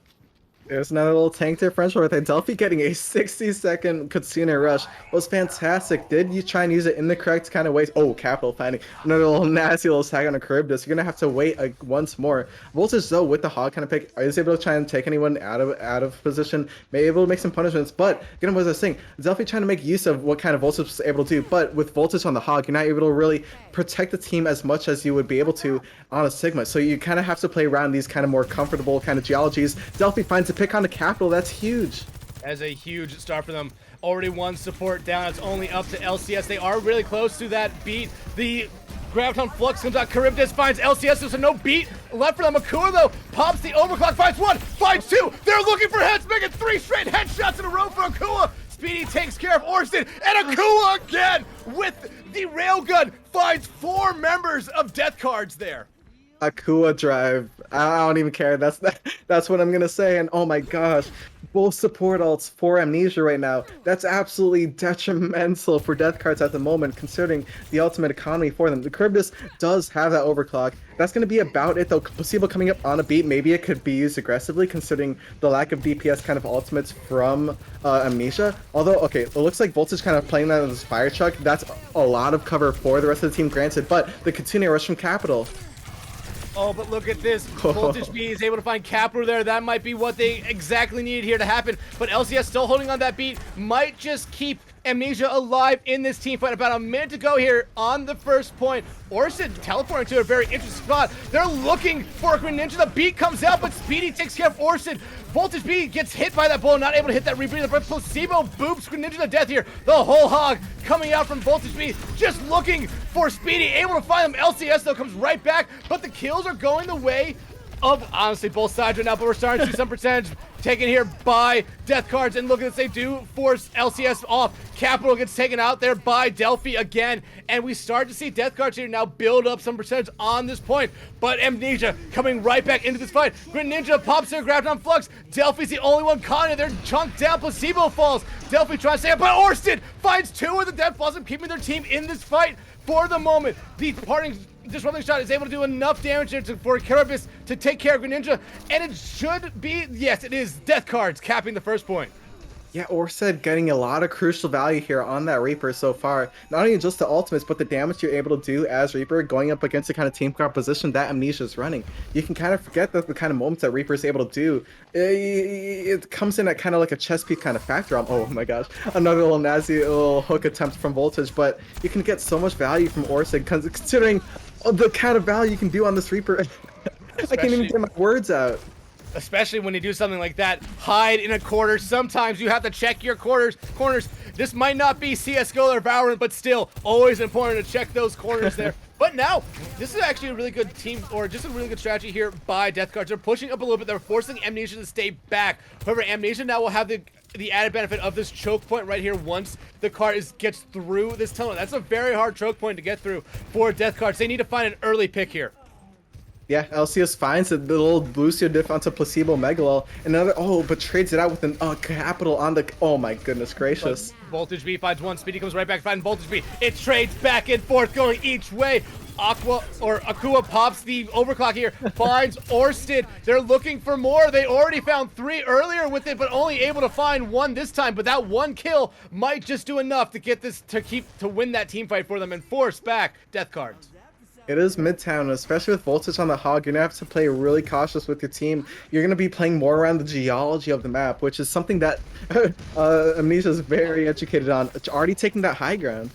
Speaker 7: There's another little tank differential right there. Delphi getting a 60-second Kitsune rush was fantastic. Did you try and use it in the correct kind of ways? Oh, capital finding. Another little nasty little tag on a Charybdis. You're going to have to wait once more. Voltage, though, with the hog kind of pick, is able to try and take anyone out of position, may be able to make some punishments, but again, what I was saying, Delphi trying to make use of what kind of Voltage was able to do, but with Voltage on the hog, you're not able to really protect the team as much as you would be able to on a Sigma. So you kind of have to play around these kind of more comfortable kind of geologies. Delphi finds a pick on the capital. That's huge.
Speaker 6: As a huge start for them. Already one support down. It's only up to LCS. They are really close to that beat. The Graviton Flux comes out. Charybdis finds LCS. There's no beat left for them. Akua, though, pops the overclock. Finds one. Finds two. They're looking for heads. Making 3 straight headshots in a row for Akua. Speedy takes care of Orston. And Akua again with the railgun. Finds 4 members of Death Cards there.
Speaker 7: Akua drive. I don't even care. That's what I'm gonna say. And oh my gosh, both support alts for Amnesia right now. That's absolutely detrimental for Death Cards at the moment, considering the ultimate economy for them. The Charybdis does have that overclock. That's gonna be about it though. Placebo coming up on a beat. Maybe it could be used aggressively, considering the lack of DPS kind of ultimates from Amnesia. Although, okay, it looks like Voltage kind of playing that as fire truck. That's a lot of cover for the rest of the team, granted. But the Kitsune rush from Capital.
Speaker 6: Oh, but look at this. Voltage B is able to find Capital there. That might be what they exactly needed here to happen. But LCS still holding on that beat. Might just keep Amnesia alive in this team fight. About a minute to go here on the first point. Orson teleporting to a very interesting spot. They're looking for a Greninja. The beat comes out, but Speedy takes care of Orson. Voltage B gets hit by that bullet, not able to hit that rebreather, but Placebo boops Greninja to death here. The whole hog coming out from Voltage B, just looking for Speedy, able to find him. LCS, though, comes right back, but the kills are going the way of, honestly, both sides right now, but we're starting to see some percentage taken here by Death Cards, and look at this, they do force LCS off. Capital gets taken out there by Delphi again, and we start to see Death Cards here now build up some percentage on this point, but Amnesia coming right back into this fight. Greninja pops their Graviton Flux. Delphi's the only one caught it. They're chunked down. Placebo falls. Delphi tries to stay up, but Orsted finds 2 of the Death Balls and keeping their team in this fight for the moment. The parting disrupting shot is able to do enough damage for Charybdis to take care of Greninja, and it should be, yes, it is Death Cards capping the first point.
Speaker 7: Yeah, Orsted getting a lot of crucial value here on that Reaper so far. Not only just the ultimates, but the damage you're able to do as Reaper going up against the kind of team composition that Amnesia is running. You can kind of forget that the kind of moments that Reaper is able to do, it comes in at kind of like a chess piece kind of factor. Oh my gosh, another little nasty little hook attempt from Voltage, but you can get so much value from Orsted considering the kind of value you can do on this Reaper. I can't even get my words out.
Speaker 6: Especially when you do something like that, hide in a corner. Sometimes you have to check your corners. This might not be CSGO or Valorant, but still, always important to check those corners there. But now, this is actually a really good team, or just a really good strategy here by Death Cards. They're pushing up a little bit. They're forcing Amnesia to stay back. However, Amnesia now will have the added benefit of this choke point right here once the card gets through this tunnel. That's a very hard choke point to get through for Death Cards. They need to find an early pick here.
Speaker 7: Yeah, LCS finds the little Lucio diff onto Placebo Megalol. Another, but trades it out with an capital on the, oh my goodness gracious.
Speaker 6: Voltage B finds one, Speedy comes right back, finds Voltage B. It trades back and forth, going each way. Akua pops the overclock here, finds Orsted. They're looking for more. They already found 3 earlier with it, but only able to find 1 this time. But that 1 kill might just do enough to get this, to win that team fight for them and force back Death Cards.
Speaker 7: It is Midtown, especially with Voltage on the hog. You're going to have to play really cautious with your team. You're going to be playing more around the geology of the map, which is something that Amnesia is very educated on. Already taking that high ground.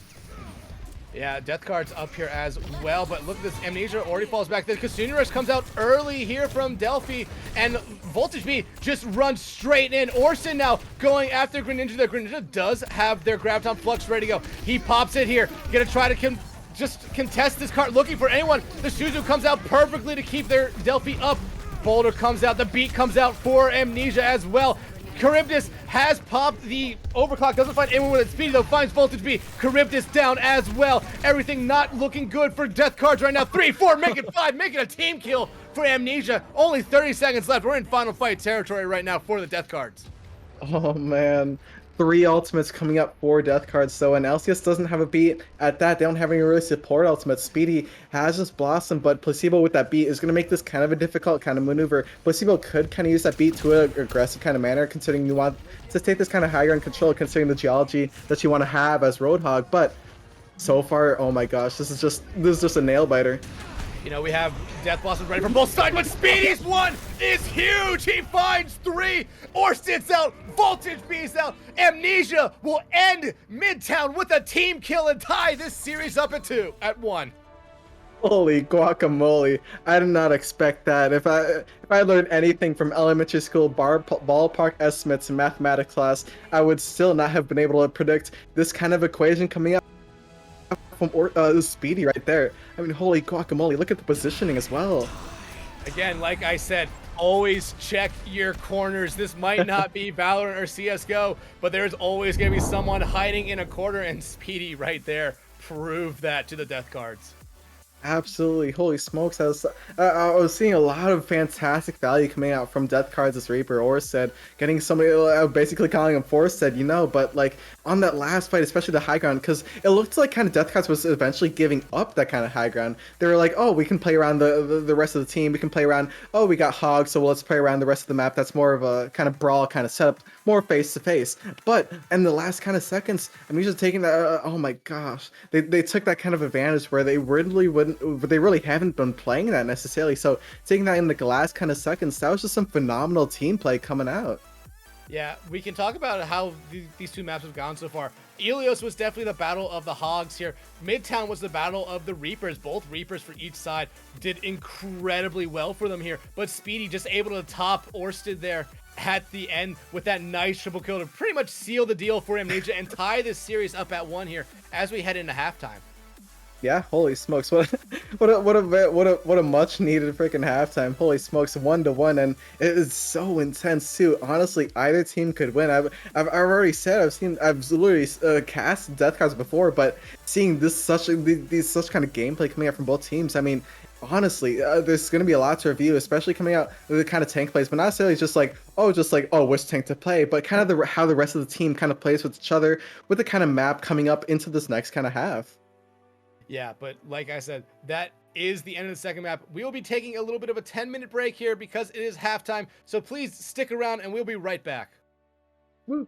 Speaker 6: Yeah, Death Card's up here as well, but look at this. Amnesia already falls back. The Kitsune Rush comes out early here from Delphi, and Voltage B just runs straight in. Orson now going after Greninja. The Greninja does have their Graviton Flux ready to go. He pops it here. Gonna try to just contest this card, looking for anyone. The Shuzu comes out perfectly to keep their Delphi up. Boulder comes out. The beat comes out for Amnesia as well. Charybdis has popped the overclock, doesn't find anyone with its speed though, finds Voltage B. Charybdis down as well. Everything not looking good for Death Cards right now. 3, 4, make it 5, make it a team kill for Amnesia. Only 30 seconds left. We're in final fight territory right now for the Death Cards.
Speaker 7: Oh man, 3 ultimates coming up for Death Cards, so and LCS doesn't have a beat at that. They don't have any really support ultimates. Speedy has just Blossom, but Placebo with that beat is going to make this kind of a difficult kind of maneuver. Placebo could kind of use that beat to an aggressive kind of manner, considering you want to take this kind of higher in control, considering the geology that you want to have as Roadhog, but so far, oh my gosh, this is just a nail biter.
Speaker 6: You know, we have Death Blossom ready for both sides, but Speedy's one is huge. He finds 3. Orsted's out. Voltage B's out. Amnesia will end Midtown with a team kill and tie this series up at 1.
Speaker 7: Holy guacamole! I did not expect that. If I learned anything from elementary school ballpark estimates in mathematics class, I would still not have been able to predict this kind of equation coming up from Speedy right there. I mean, holy guacamole, look at the positioning as well.
Speaker 6: Again, like I said, always check your corners. This might not be Valorant or CSGO, but there's always going to be someone hiding in a corner, and Speedy right there proved that to the Death Cards.
Speaker 7: Absolutely, holy smokes! I was seeing a lot of fantastic value coming out from Death Cards as Reaper. Orsted getting somebody basically calling him Forsted, you know, but like on that last fight, especially the high ground, because it looked like kind of Death Cards was eventually giving up that kind of high ground. They were like, oh, we can play around the rest of the team. We can play around. Oh, we got Hog, so let's play around the rest of the map. That's more of a kind of brawl kind of setup, more face to face. But in the last kind of seconds, I'm usually taking that. Oh my gosh, they took that kind of advantage where they really haven't been playing that necessarily. So taking that in the last kind of seconds, that was just some phenomenal team play coming out.
Speaker 6: Yeah, we can talk about how these 2 maps have gone so far. Ilios was definitely the battle of the Hogs here. Midtown was the battle of the Reapers. Both Reapers for each side did incredibly well for them here. But Speedy just able to top Orsted there at the end with that nice triple kill to pretty much seal the deal for Amnesia and tie this series up at 1 here as we head into halftime.
Speaker 7: Yeah, holy smokes! What a much needed freaking halftime! Holy smokes, 1-1, and it is so intense too. Honestly, either team could win. I've already said I've literally cast Death Cards before, but seeing this such kind of gameplay coming out from both teams, I mean, honestly, there's going to be a lot to review, especially coming out the kind of tank plays, but not necessarily just like which tank to play, but kind of how the rest of the team kind of plays with each other, with the kind of map coming up into this next kind of half.
Speaker 6: Yeah, but like I said, that is the end of the second map. We will be taking a little bit of a 10-minute break here because it is halftime. So please stick around and we'll be right back.
Speaker 7: Woo.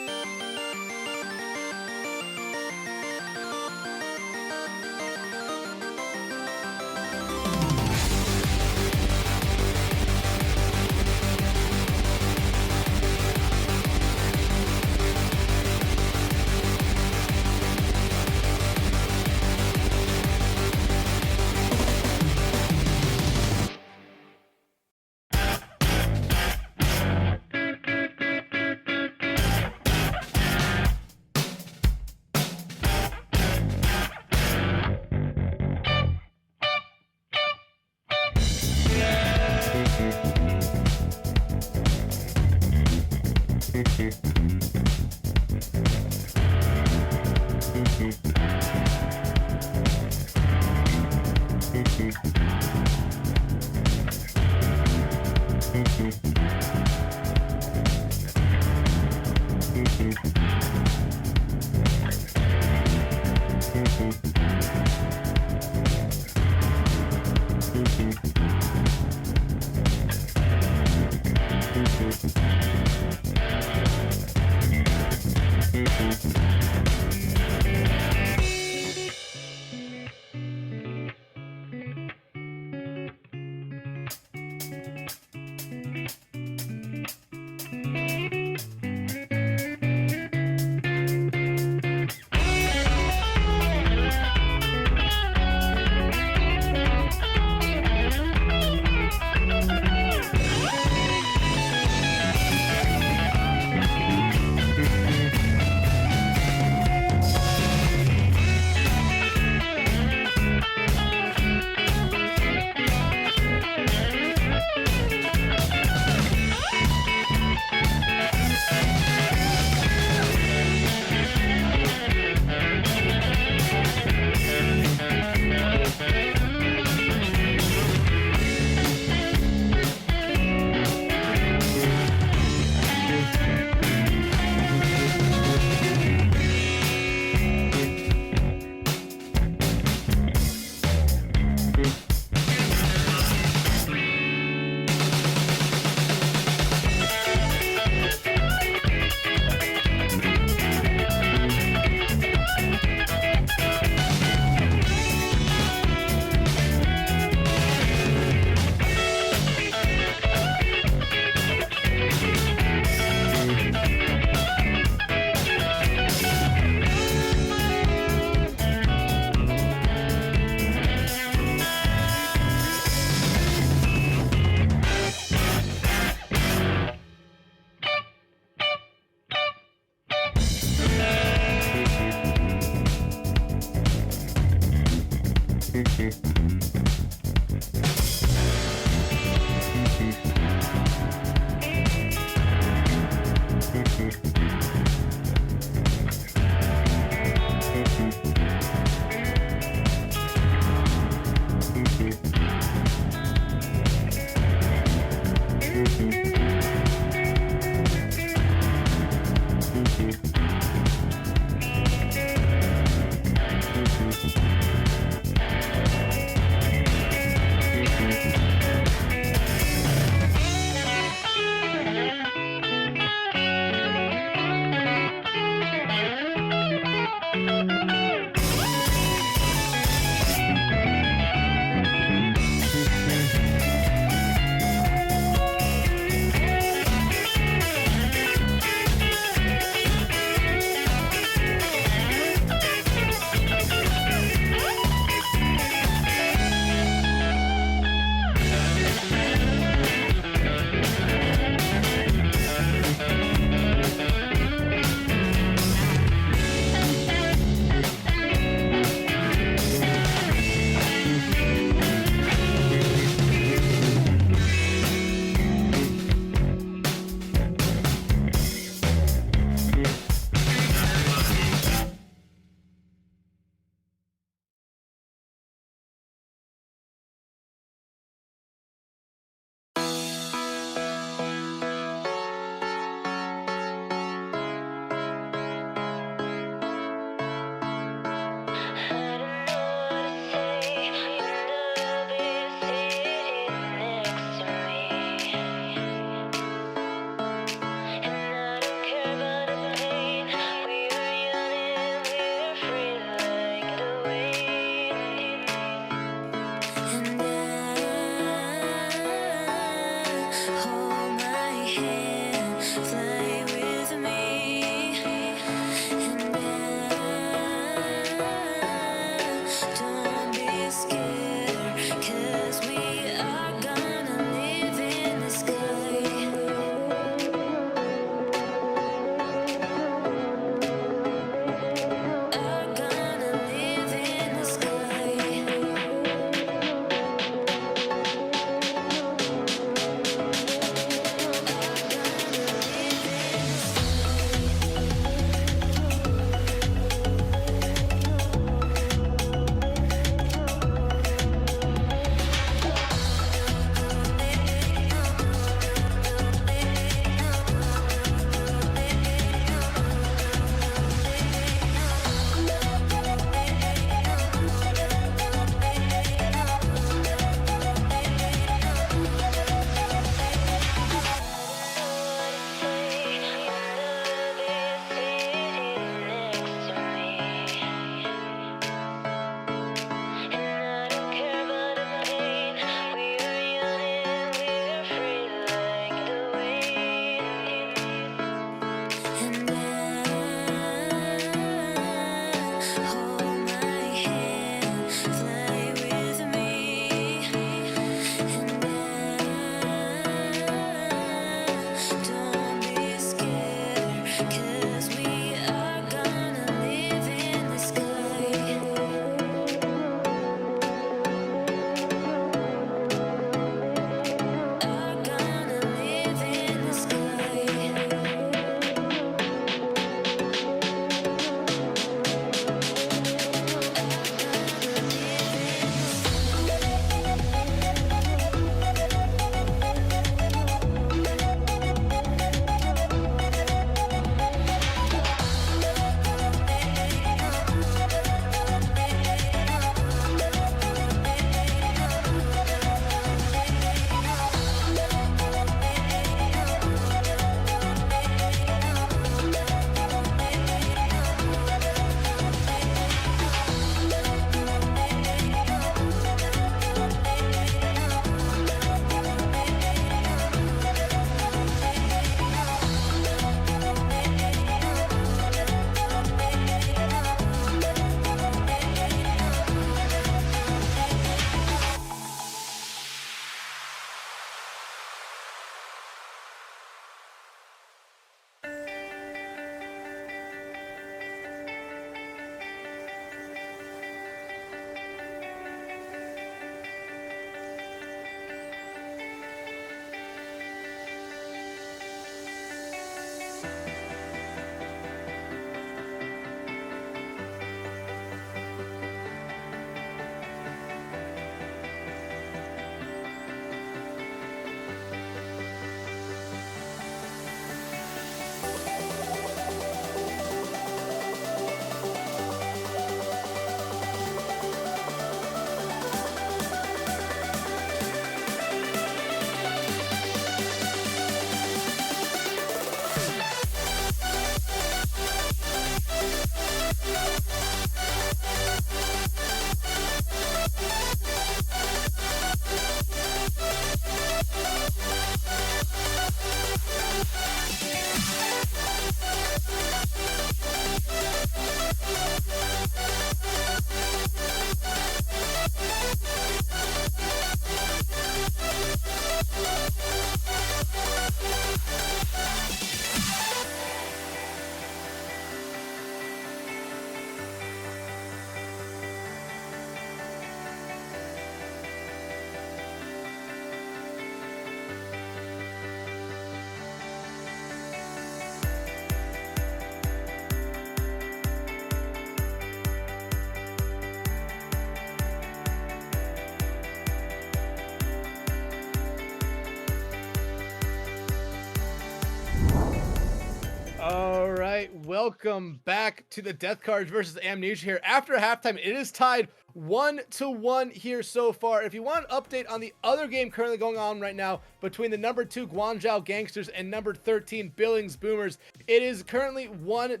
Speaker 6: right, welcome back to the Death Cards versus Amnesia here. After halftime, it is tied 1-1 here so far. If you want an update on the other game currently going on right now between the number 2 Guangzhou Gangsters and number 13 Billings Boomers, it is currently 1-0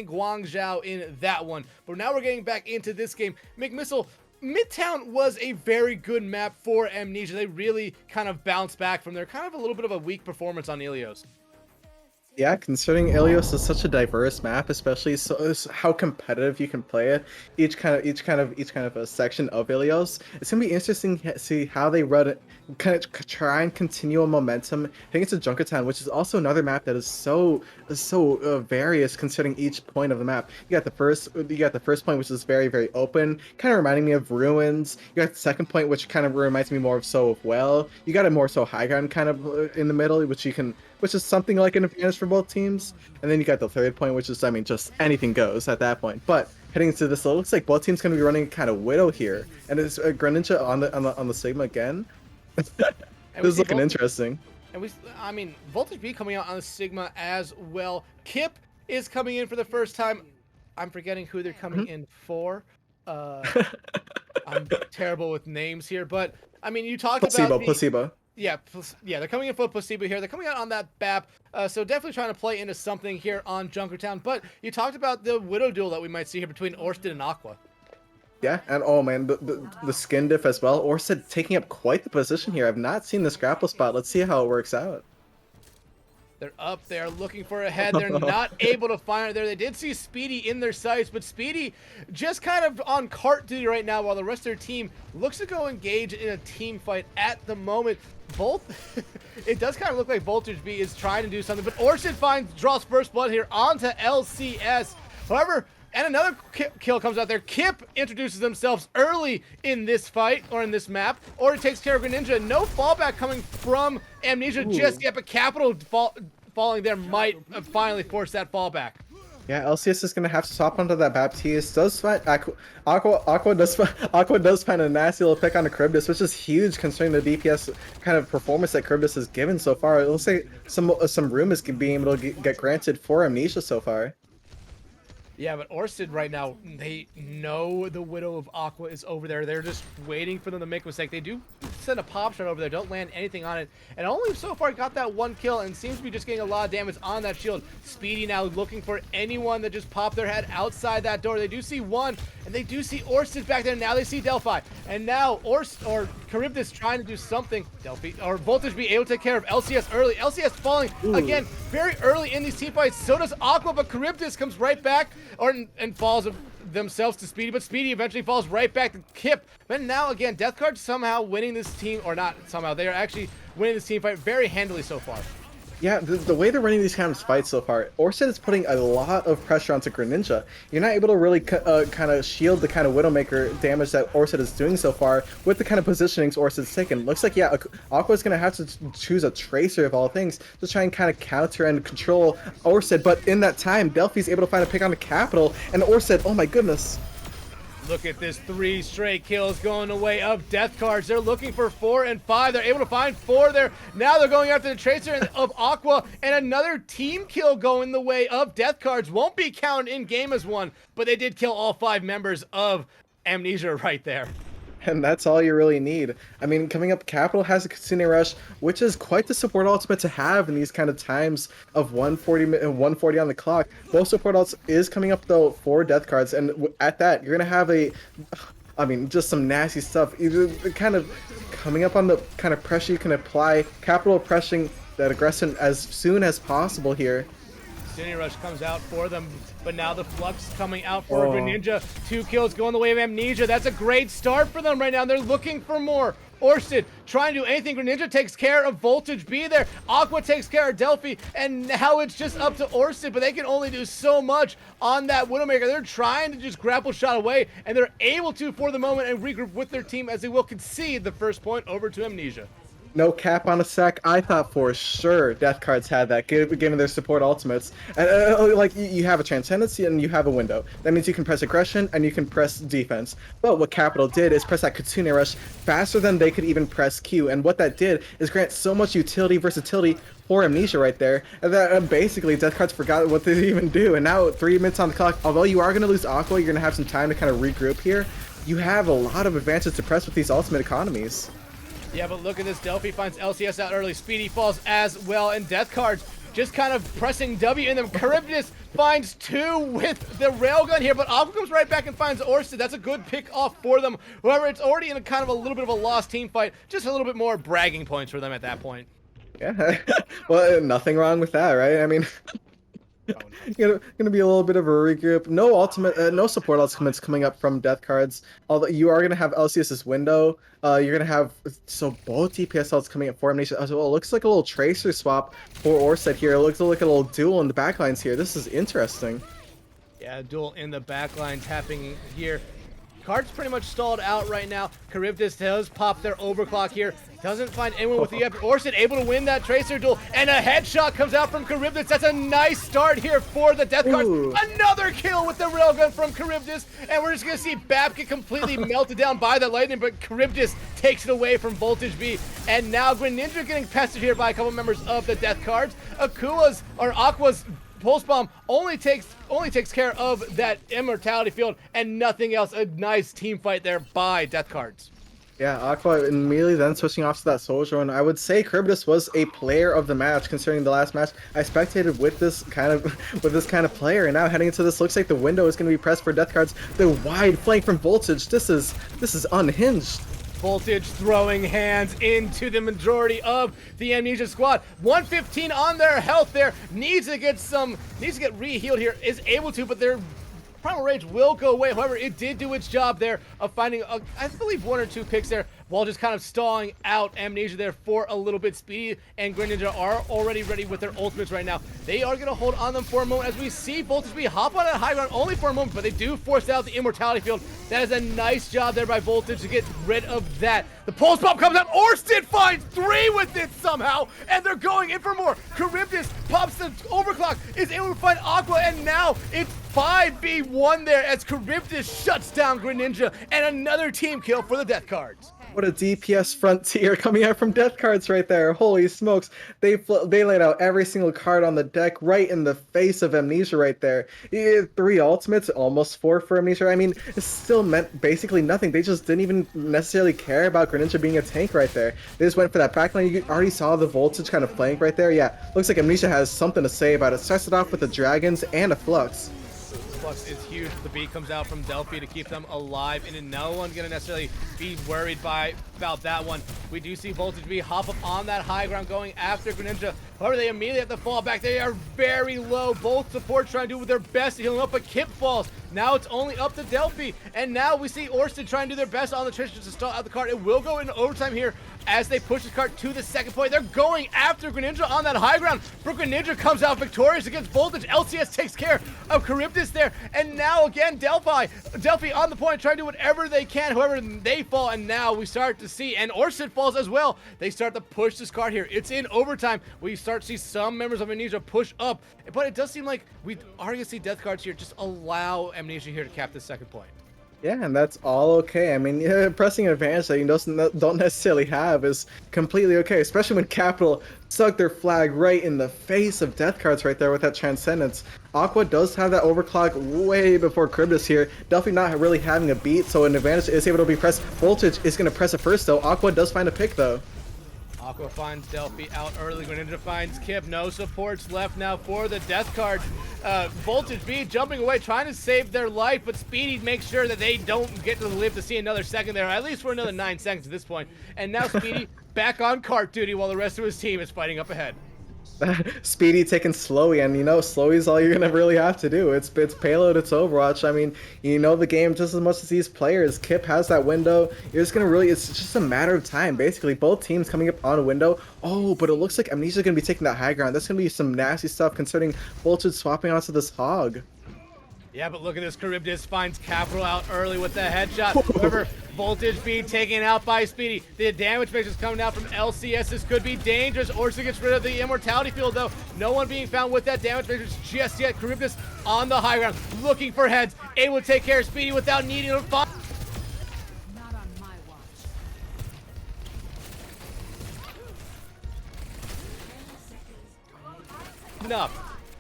Speaker 6: Guangzhou in that one. But now we're getting back into this game. McMissile, Midtown was a very good map for Amnesia. They really kind of bounced back from their kind of a little bit of a weak performance on Ilios.
Speaker 7: Yeah, considering Ilios is such a diverse map, especially is how competitive you can play it. Each kind of a section of Ilios. It's gonna be interesting to see how they run it, kind of try and continue a momentum. I think it's a Junkertown, which is also another map that is so various considering each point of the map. You got the first point, which is very open, kind of reminding me of Ruins. You got the second point, which kind of reminds me more of So of Well. You got a more so high ground kind of in the middle, which is something like an advantage for both teams. And then you got the third point, which is, I mean, just anything goes at that point. But heading into this, it looks like both teams going to be running kind of Widow here. And it's Greninja on the Sigma again. This is looking interesting.
Speaker 6: And I mean, Voltage B coming out on the Sigma as well. Kip is coming in for the first time. I'm forgetting who they're coming in for. I'm terrible with names here, but I mean, you talked about
Speaker 7: Placebo.
Speaker 6: Yeah, they're coming in for Placebo here. They're coming out on that BAP, so definitely trying to play into something here on Junkertown. But you talked about the Widow duel that we might see here between Orsted and Aqua.
Speaker 7: Yeah, and oh man, the skin diff as well. Orsted taking up quite the position here. I've not seen this grapple spot. Let's see how it works out.
Speaker 6: They're up there looking for a head. They're not able to find it there. They did see Speedy in their sights, but Speedy just kind of on cart duty right now while the rest of their team looks to go engage in a team fight at the moment. It does kind of look like Voltage B is trying to do something, but Orsted draws first blood here onto LCS. However, and another kill comes out there. Kip introduces themselves early in this fight, or in this map, or it takes care of Greninja. No fallback coming from Amnesia just yet, but Capital falling there might finally force that fallback.
Speaker 7: Yeah, LCS is gonna have to swap onto that Baptiste. Does find Aqua does find a nasty little pick on the Charybdis, which is huge considering the DPS kind of performance that Charybdis has given so far. It looks like some room is being able to get granted for Amnesia so far.
Speaker 6: Yeah, but Orsted right now, they know the Widow of Aqua is over there. They're just waiting for them to make a mistake. They do send a pop shot over there, don't land anything on it, and only so far got that one kill and seems to be just getting a lot of damage on that shield. Speedy now looking for anyone that just popped their head outside that door. They do see one, and they do see Orsted back there. Now they see Delphi, and now Charybdis trying to do something. Voltage be able to take care of LCS early. LCS falling again very early in these team fights. So does Aqua, but Charybdis comes right back and falls themselves to Speedy, but Speedy eventually falls right back to Kip. But now again, Death Card somehow winning this team, or not somehow, they are actually winning this team fight very handily so far.
Speaker 7: Yeah, the way they're running these kind of fights so far, Orsted is putting a lot of pressure onto Greninja. You're not able to really kind of shield the kind of Widowmaker damage that Orsted is doing so far with the kind of positionings Orsted's taken. Looks like, yeah, Aqua's going to have to choose a Tracer of all things to try and kind of counter and control Orsted, but in that time, Delphi's able to find a pick on the Capital, and Orsted, oh my goodness.
Speaker 6: Look at this, 3 straight kills going the way of Death Cards. They're looking for 4 and 5. They're able to find 4 there. Now they're going after the Tracer of Aqua, and another team kill going the way of Death Cards. Won't be counted in game as one, but they did kill all 5 members of Amnesia right there.
Speaker 7: And that's all you really need. I mean, coming up, Capital has a Kitsune Rush, which is quite the support ultimate to have in these kind of times of 140 on the clock. Both support ults is coming up, though, for Death Cards, and at that, you're going to have just some nasty stuff. Either kind of coming up on the kind of pressure you can apply, Capital pressing that aggression as soon as possible here.
Speaker 6: Kitsune Rush comes out for them, but now the Flux coming out for Greninja. 2 kills going the way of Amnesia. That's a great start for them right now. They're looking for more. Orsted trying to do anything. Greninja takes care of Voltage B there. Aqua takes care of Delphi, and now it's just up to Orsted, but they can only do so much on that Widowmaker. They're trying to just grapple shot away, and they're able to for the moment and regroup with their team as they will concede the first point over to Amnesia.
Speaker 7: No cap on a sec. I thought for sure Death Cards had that, given their support ultimates. And like you have a Transcendence and you have a window. That means you can press aggression and you can press defense. But what Capital did is press that Kitsune Rush faster than they could even press Q. And what that did is grant so much utility, versatility for Amnesia right there, and that basically Death Cards forgot what they even do. And now 3 minutes on the clock. Although you are going to lose Aqua, you're going to have some time to kind of regroup here. You have a lot of advantage to press with these ultimate economies.
Speaker 6: Yeah, but look at this. Delphi finds LCS out early. Speedy falls as well, and Death Cards just kind of pressing W in them. Charybdis finds 2 with the railgun here, but Aqua comes right back and finds Orsted. That's a good pick off for them. However, it's already in a kind of a little bit of a lost team fight. Just a little bit more bragging points for them at that point.
Speaker 7: Yeah, well, nothing wrong with that, right? I mean, gonna be a little bit of a regroup. No ultimate, no support ultimates coming up from Death Cards. Although you are gonna have LCS's window. You're gonna have both DPS ults coming up for Amnesia as well. It looks like a little tracer swap for Orsted here. It looks like a little duel in the backlines here. This is interesting.
Speaker 6: Yeah, duel in the backlines happening here. Cards pretty much stalled out right now. Charybdis does pop their overclock here. Doesn't find anyone with the Orsted able to win that Tracer duel. And a headshot comes out from Charybdis. That's a nice start here for the Death Cards.
Speaker 7: Ooh.
Speaker 6: Another kill with the railgun from Charybdis. And we're just going to see Bap get completely melted down by the lightning. But Charybdis takes it away from Voltage B. And now Greninja getting pestered here by a couple members of the Death Cards. Aqua's Pulse Bomb only takes care of that immortality field and nothing else. A nice team fight there by Death Cards.
Speaker 7: Yeah, Aqua immediately then switching off to that soldier, and I would say Charybdis was a player of the match considering the last match. I spectated with this kind of player, and now heading into this, looks like the window is going to be pressed for Death Cards. The wide flank from Voltage. This is unhinged.
Speaker 6: Voltage throwing hands into the majority of the Amnesia squad. 115 on their health there. Needs to get re-healed here. Is able to, but their Primal Rage will go away. However, it did do its job there of finding, I believe, 1 or 2 picks there while just kind of stalling out Amnesia there for a little bit. Speedy and Greninja are already ready with their ultimates right now. They are going to hold on them for a moment as we see Voltage B hop on that high ground only for a moment, but they do force out the immortality field. That is a nice job there by Voltage to get rid of that. The Pulse Bomb comes out. Orsted finds 3 with it somehow, and they're going in for more. Charybdis pops the overclock, is able to find Aqua, and now it's 5v1 there as Charybdis shuts down Greninja, and another team kill for the Death Cards.
Speaker 7: What a DPS frontier coming out from Death Cards right there. Holy smokes. They laid out every single card on the deck right in the face of Amnesia right there. 3 ultimates, almost 4 for Amnesia. I mean, it still meant basically nothing. They just didn't even necessarily care about Greninja being a tank right there. They just went for that backline. You already saw the Voltage kind of flank right there. Yeah, looks like Amnesia has something to say about it. Starts it off with the Dragons and a Flux.
Speaker 6: Flux is huge. The beat comes out from Delphi to keep them alive, and no one's going to necessarily be worried about that one. We do see Voltage B hop up on that high ground going after Greninja. However, they immediately have to fall back. They are very low. Both supports trying to do their best to heal him up, but Kip falls. Now it's only up to Delphi, and now we see Orsted trying to do their best on the Trish to stall out the card. It will go into overtime here as they push this card to the second point. They're going after Greninja on that high ground. But Greninja comes out victorious against Voltage. LCS takes care of Charybdis there, and now again Delphi on the point trying to do whatever they can. However, they fall, and now we start to see, and Orsted falls as well. They start to push this card here. It's in overtime. We start to see some members of Amnesia push up, but it does seem like we are going to see Death Cards here just allow Amnesia here to cap this second point.
Speaker 7: Yeah, and that's all okay. I mean, yeah, pressing an advantage that you don't necessarily have is completely okay, especially when Capital stuck their flag right in the face of Death Cards right there with that Transcendence. Aqua does have that overclock way before Charybdis here. Delphi not really having a beat, so an advantage is able to be pressed. Voltage is going to press it first, though. Aqua does find a pick, though.
Speaker 6: Aqua finds Delphi out early. Greninja finds Kip. No supports left now for the Death Card. Voltage B jumping away, trying to save their life, but Speedy makes sure that they don't get to live to see another second there, at least for another 9 seconds at this point. And now Speedy back on cart duty while the rest of his team is fighting up ahead.
Speaker 7: Speedy taking Slowy, and Slowy is all you're gonna really have to do. It's payload, it's Overwatch. I mean, the game just as much as these players. Kip has that window. You're just gonna it's just a matter of time, basically. Both teams coming up on a window. Oh, but it looks like Amnesia's gonna be taking that high ground. That's gonna be some nasty stuff concerning Voltage swapping onto this hog.
Speaker 6: Yeah, but look at this. Charybdis finds Capital out early with the headshot. However, Voltage B taken out by Speedy. The damage matrix coming out from LCS. This could be dangerous. Orsa gets rid of the immortality field, though. No one being found with that damage matrix just yet. Charybdis on the high ground, looking for heads. Able to take care of Speedy without needing to fight.
Speaker 3: Not on my watch.
Speaker 6: Enough.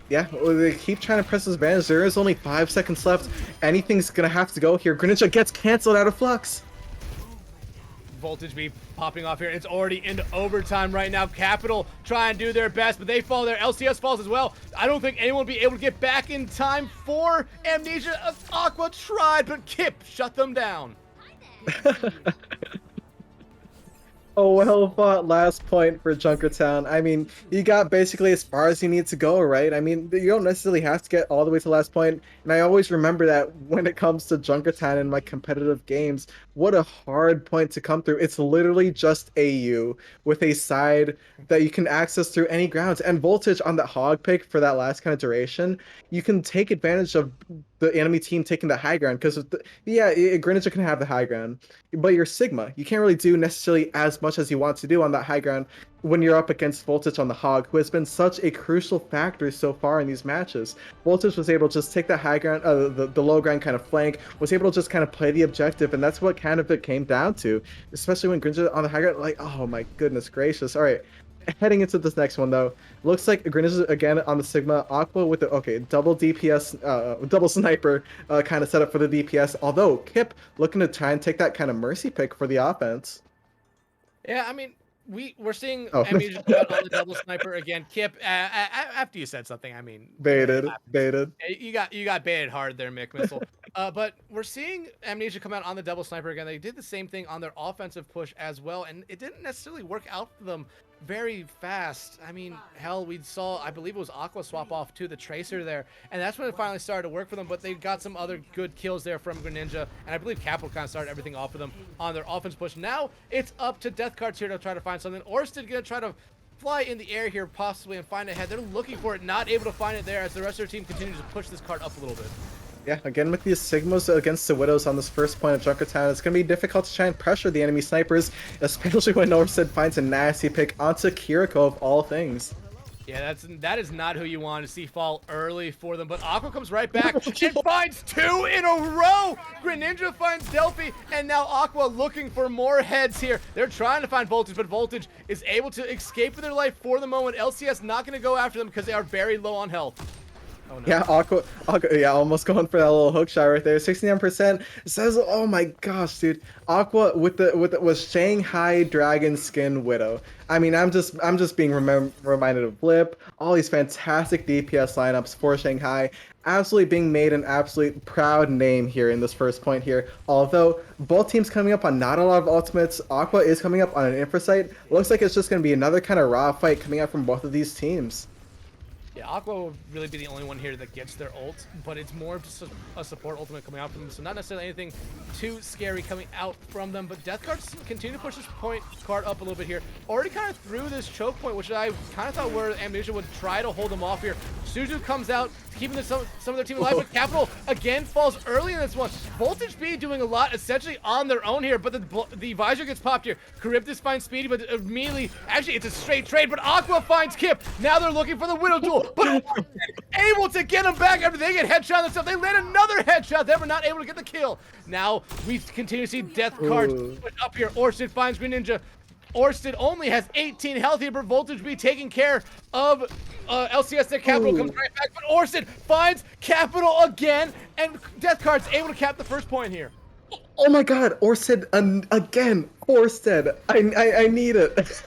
Speaker 7: Yeah, well, they keep trying to press this advantage. There is only 5 seconds left. Anything's gonna have to go here. Greninja gets canceled out of Flux.
Speaker 6: Voltage B popping off here. It's already into overtime right now. Capital try and do their best, but they fall there. LCS falls as well. I don't think anyone will be able to get back in time for Amnesia. Aqua tried, but Kip shut them down.
Speaker 7: A well fought last point for Junkertown. I mean, you got basically as far as you need to go, right? I mean, you don't necessarily have to get all the way to the last point. And I always remember that when it comes to Junkertown in my competitive games, what a hard point to come through. It's literally just AU with a side that you can access through any grounds. And Voltage on that hog pick for that last kind of duration, you can take advantage of the enemy team taking the high ground, because Greninja can have the high ground, but you're Sigma. You can't really do necessarily as much as you want to do on that high ground when you're up against Voltage on the hog, who has been such a crucial factor so far in these matches. Voltage was able to just take the high ground, the low ground kind of flank, was able to just kind of play the objective, and that's what kind of it came down to, especially when Greninja on the high ground, like, oh my goodness gracious. All right. Heading into this next one, though, looks like Greninja again on the Sigma. Aqua with the double DPS, double sniper kind of setup for the DPS. Although Kip looking to try and take that kind of mercy pick for the offense.
Speaker 6: Yeah, I mean, we're seeing
Speaker 7: Oh.
Speaker 6: Amnesia come out on the double sniper again. Kip, after you said something, I mean,
Speaker 7: Baited.
Speaker 6: You got baited hard there, Mick Missile. But we're seeing Amnesia come out on the double sniper again. They did the same thing on their offensive push as well, and it didn't necessarily work out for them very fast. I mean, hell, we saw, I believe it was Aqua swap off to the Tracer there, and that's when it finally started to work for them, but they got some other good kills there from Greninja, and I believe Capital kind of started everything off of them on their offense push. Now it's up to Death Cards here to try to find something. Orsted gonna try to fly in the air here possibly and find a head. They're looking for it, not able to find it there as the rest of their team continues to push this card up a little bit.
Speaker 7: Yeah, again with these Sigmas against the Widows on this first point of Junkertown, it's going to be difficult to try and pressure the enemy snipers, especially when Orsted finds a nasty pick onto Kiriko of all things.
Speaker 6: Yeah, that is not who you want to see fall early for them, but Aqua comes right back and finds 2 in a row! Greninja finds Delphi, and now Aqua looking for more heads here. They're trying to find Voltage, but Voltage is able to escape for their life for the moment. LCS not going to go after them because they are very low on health. Oh, no.
Speaker 7: Yeah, Aqua, yeah, almost going for that little hook shot right there. 69% says, oh my gosh, dude. Aqua with Shanghai Dragon Skin Widow. I mean, I'm just being reminded of Blip. All these fantastic DPS lineups for Shanghai. Absolutely being made an absolute proud name here in this first point here. Although both teams coming up on not a lot of ultimates, Aqua is coming up on an infra Looks like it's just going to be another kind of raw fight coming out from both of these teams.
Speaker 6: Yeah, Aqua will really be the only one here that gets their ult, but it's more of just a support ultimate coming out from them, so not necessarily anything too scary coming out from them, but Death Cards continue to push this point card up a little bit here. Already kind of through this choke point, which I kind of thought where Amnesia would try to hold them off here. Suzu comes out, keeping some of their team alive, but Capital again falls early in this one. Voltage B doing a lot essentially on their own here, but the visor gets popped here. Charybdis finds Speedy, but immediately, actually it's a straight trade, but Aqua finds Kip. Now they're looking for the Widow duel, but able to get him back after they get headshot and stuff. They land another headshot. They were not able to get the kill. Now we continue to see Death Cards put up here. Orsted finds Greninja. Orsted only has 18 health here, but Voltage B taking care of LCS. Their Capital comes right back, but Orsted finds Capital again, and Death Card's able to cap the first point here.
Speaker 7: Oh my god, Orsted again. Orsted, I need it.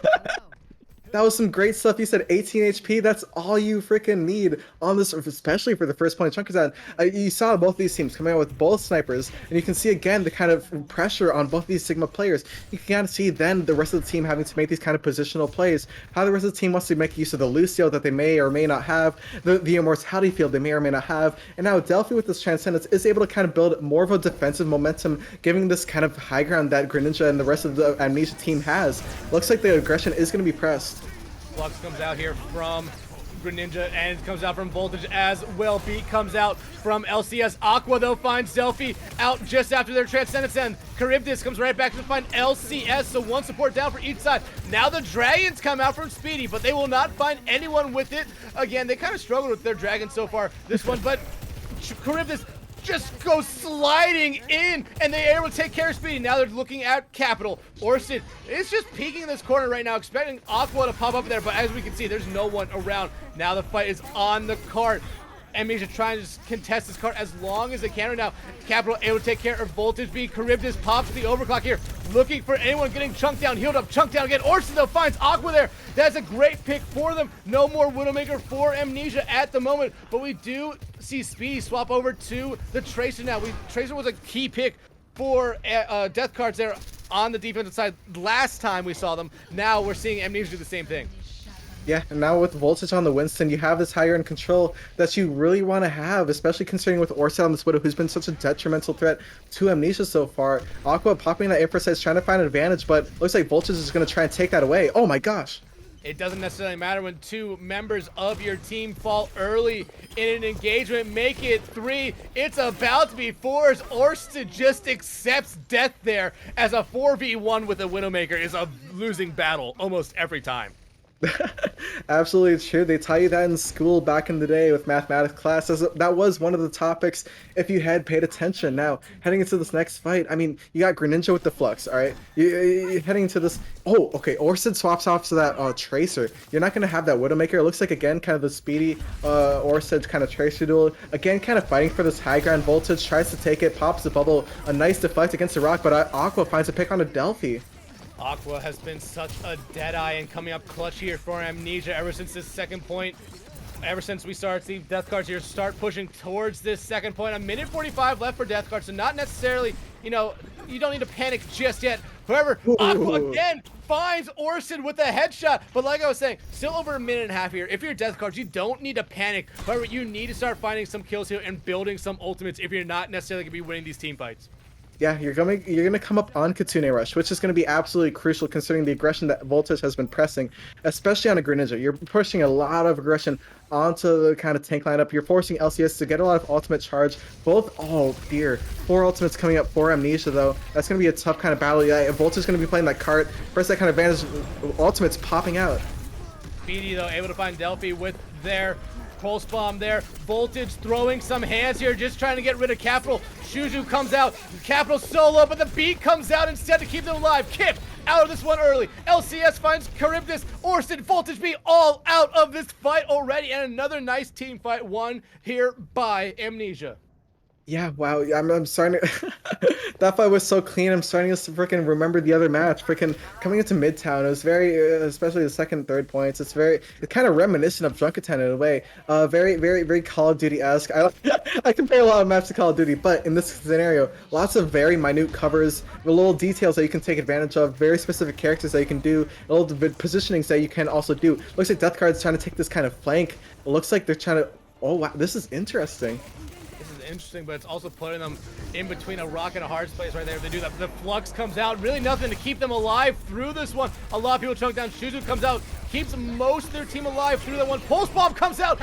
Speaker 7: That was some great stuff. You said 18 HP. That's all you freaking need on this, especially for the first point of Junkertown. You saw both these teams coming out with both snipers, and you can see again the kind of pressure on both these Sigma players. You can kind of see then the rest of the team having to make these kind of positional plays. How the rest of the team wants to make use of the Lucio that they may or may not have, the immortality field they may or may not have, and now Delphi with this Transcendence is able to kind of build more of a defensive momentum, giving this kind of high ground that Greninja and the rest of the Amnesia team has. Looks like the aggression is going to be pressed.
Speaker 6: Flux comes out here from Greninja, and it comes out from Voltage as well. Beat comes out from LCS. Aqua, though, finds Delphi out just after their Transcendence end. Charybdis comes right back to find LCS, so one support down for each side. Now the Dragons come out from Speedy, but they will not find anyone with it. Again, they kind of struggled with their Dragon so far, this one, but Charybdis just goes sliding in, and they're able to take care of Speedy. Now they're looking at Capital. Orson is just peeking in this corner right now, expecting Aqua to pop up there, but as we can see, there's no one around. Now the fight is on the cart. Amnesia trying to just contest this cart as long as they can right now. Capital able to take care of Voltage B. Charybdis pops the overclock here, looking for anyone getting chunked down, healed up, chunked down again. Orson, though, finds Aqua there. That's a great pick for them. No more Widowmaker for Amnesia at the moment, but we do see Speedy swap over to the Tracer now. Tracer was a key pick for Death Cards there on the defensive side last time we saw them. Now we're seeing Amnesia do the same thing.
Speaker 7: Yeah, and now with Voltage on the Winston, you have this higher end control that you really want to have, especially considering with Orsa on this Widow, who's been such a detrimental threat to Amnesia so far. Aqua popping that infra is trying to find an advantage, but looks like Voltage is going to try and take that away. Oh my gosh.
Speaker 6: It doesn't necessarily matter when two members of your team fall early in an engagement. Make it 3. It's about to be 4 as Orsta just accepts death there, as a 4v1 with a Widowmaker is a losing battle almost every time.
Speaker 7: Absolutely true. They taught you that in school back in the day with mathematics classes. That was one of the topics if you had paid attention. Now, heading into this next fight, I mean, you got Greninja with the Flux, all right? You're heading into this... Oh, okay, Orson swaps off to that Tracer. You're not going to have that Widowmaker. It looks like, again, kind of the speedy Orson kind of Tracer duel. Again, kind of fighting for this high ground. Voltage tries to take it, pops the bubble. A nice deflect against the rock, but Aqua finds a pick on a Delphi.
Speaker 6: Aqua has been such a deadeye and coming up clutch here for Amnesia ever since this second point. Ever since we started seeing Death Cards here start pushing towards this second point. A minute 45 left for Death Cards, so not necessarily, you know, you don't need to panic just yet. However, Aqua again finds Orson with a headshot. But like I was saying, still over a minute and a half here. If you're Death Cards, you don't need to panic. However, you need to start finding some kills here and building some ultimates if you're not necessarily going to be winning these team fights.
Speaker 7: Yeah, you're gonna come up on Kitsune Rush, which is gonna be absolutely crucial considering the aggression that Voltage has been pressing, especially on a Greninja. You're pushing a lot of aggression onto the kind of tank lineup. You're forcing LCS to get a lot of ultimate charge. Oh dear, 4 ultimates coming up for Amnesia though. That's gonna be a tough kind of battle. Yeah, Voltage is gonna be playing that cart. First, that kind of advantage, ultimates popping out.
Speaker 6: Speedy though able to find Delphi with their Pulse Bomb there. Voltage throwing some hands here, just trying to get rid of Capital. Shuju comes out. Capital solo, but the beat comes out instead to keep them alive. Kip out of this one early. LCS finds Charybdis. Orson, Voltage B all out of this fight already. And another nice team fight won here by Amnesia.
Speaker 7: Yeah, wow. I'm starting to... That fight was so clean. I'm starting to freaking remember the other match. Freaking coming into Midtown, it was very, especially the second, third points. It's kind of reminiscent of Drunkaten in a way. Very Call of Duty-esque. I compare a lot of maps to Call of Duty, but in this scenario, lots of very minute covers, little details that you can take advantage of, very specific characters that you can do, little positionings that you can also do. Looks like Death Card's trying to take this kind of flank. It looks like they're trying to... Oh wow, this is interesting.
Speaker 6: Interesting, but it's also putting them in between a rock and a hard place right there. If they do that, the Flux comes out, really nothing to keep them alive through this one. A lot of people chunk down. Shuzu comes out, keeps most of their team alive through that one. Pulse Bomb comes out,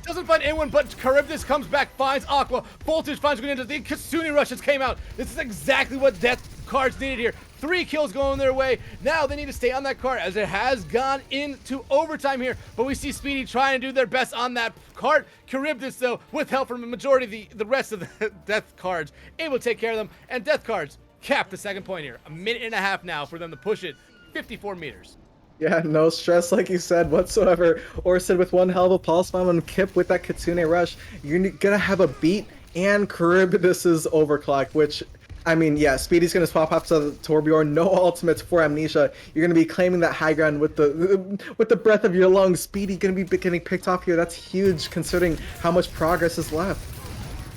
Speaker 6: doesn't find anyone, but Charybdis comes back, finds Aqua. Voltage finds Greninja. The Kitsune Rushes came out. This is exactly what Death Cards needed here. 3 kills going their way. Now they need to stay on that cart as it has gone into overtime here. But we see Speedy trying to do their best on that cart. Charybdis, though, with help from the majority of the rest of the Death Cards, able to take care of them. And Death Cards cap the second point here. A minute and a half now for them to push it 54 meters.
Speaker 7: Yeah, no stress, like you said, whatsoever. Orson with one hell of a Pulse Bomb and Kip with that Kitsune Rush. You're gonna have a beat and Charybdis' overclock, which... I mean, yeah, Speedy's going to swap up to Torbjorn. No ultimates for Amnesia. You're going to be claiming that high ground with the breath of your lungs. Speedy going to be getting picked off here. That's huge considering how much progress is left.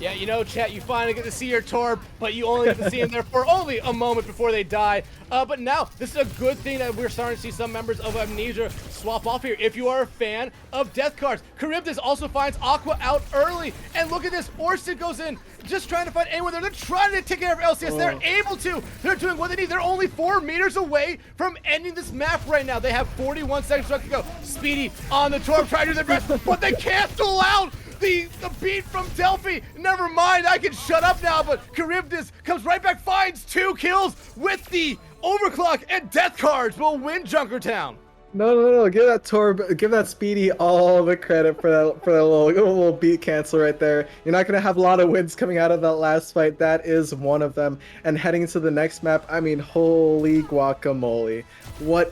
Speaker 6: Yeah, you know, chat, you finally get to see your Torb, but you only get to see him there for only a moment before they die. But now, this is a good thing that we're starting to see some members of Amnesia swap off here. If you are a fan of death cards, Charybdis also finds Aqua out early. And look at this, Orsted goes in, just trying to find anyone there. They're trying to take care of LCS. They're able to. They're doing what they need. They're only 4 meters away from ending this map right now. They have 41 seconds left to go. Speedy on the Torb, trying to do their best, but they cancel out the beat from Delphi. Never mind, I can shut up now, but Charybdis comes right back, finds 2 kills with the overclock, and death cards will win Junkertown.
Speaker 7: No. Give that Torb, give that Speedy all the credit for that little beat cancel right there. You're not gonna have a lot of wins coming out of that last fight. That is one of them. And heading into the next map, I mean, holy guacamole!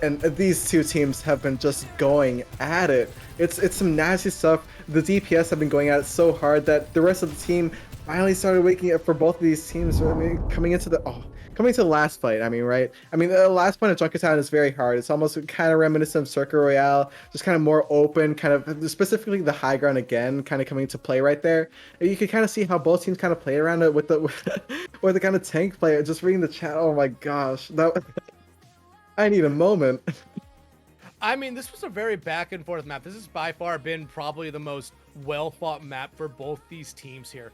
Speaker 7: And these two teams have been just going at it. It's some nasty stuff. The DPS have been going at it so hard that the rest of the team finally started waking up for both of these teams. I mean, coming into the last fight, I mean, right? I mean, the last point of Junkertown is very hard. It's almost kind of reminiscent of Circuit Royale, just kind of more open, kind of specifically the high ground again, kind of coming into play right there. You can kind of see how both teams kind of play around it with the with the kind of tank play. Just reading the chat, oh my gosh, I need a moment.
Speaker 6: I mean, this was a very back and forth map. This has by far been probably the most well-fought map for both these teams here.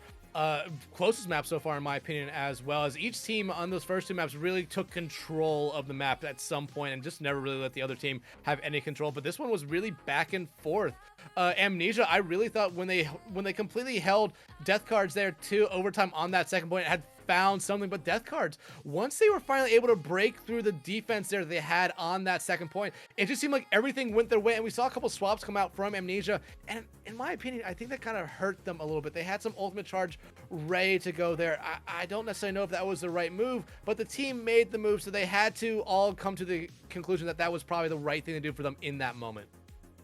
Speaker 6: Closest map so far, in my opinion, as well, as each team on those first 2 maps really took control of the map at some point and just never really let the other team have any control. But this one was really back and forth. Amnesia, I really thought when they completely held death cards there to overtime on that second point, it had found something, but death cards, once they were finally able to break through the defense there they had on that second point, it just seemed like everything went their way, and we saw a couple swaps come out from Amnesia, and in my opinion, I think that kind of hurt them a little bit. They had some ultimate charge ready to go there. I don't necessarily know if that was the right move, but the team made the move, so they had to all come to the conclusion that that was probably the right thing to do for them in that moment.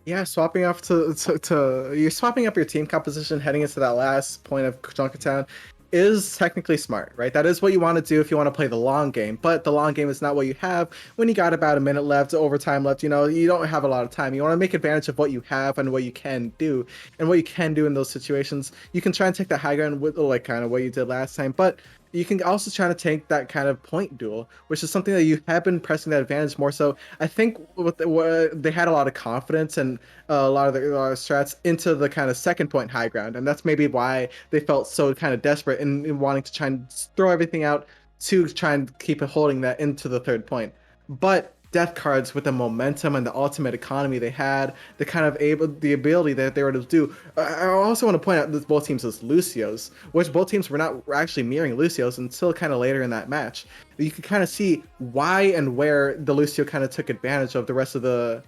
Speaker 7: Yeah, swapping off you're swapping up your team composition heading into that last point of Junkertown is technically smart, right? That is what you want to do if you want to play the long game, but the long game is not what you have when you got about a minute left, overtime left. You know, you don't have a lot of time. You want to make advantage of what you have and what you can do. And what you can do in those situations, you can try and take the high ground with like kind of what you did last time, but you can also try to take that kind of point duel, which is something that you have been pressing that advantage more so. I think they had a lot of confidence and a lot of the strats into the kind of second point high ground, and that's maybe why they felt so kind of desperate in wanting to try and throw everything out to try and keep it holding that into the third point. But death cards with the momentum and the ultimate economy they had, the ability that they were able to do. I also want to point out that both teams as Lucio's, which both teams were actually mirroring Lucio's until kind of later in that match. You could kind of see why and where the Lucio kind of took advantage of the rest of the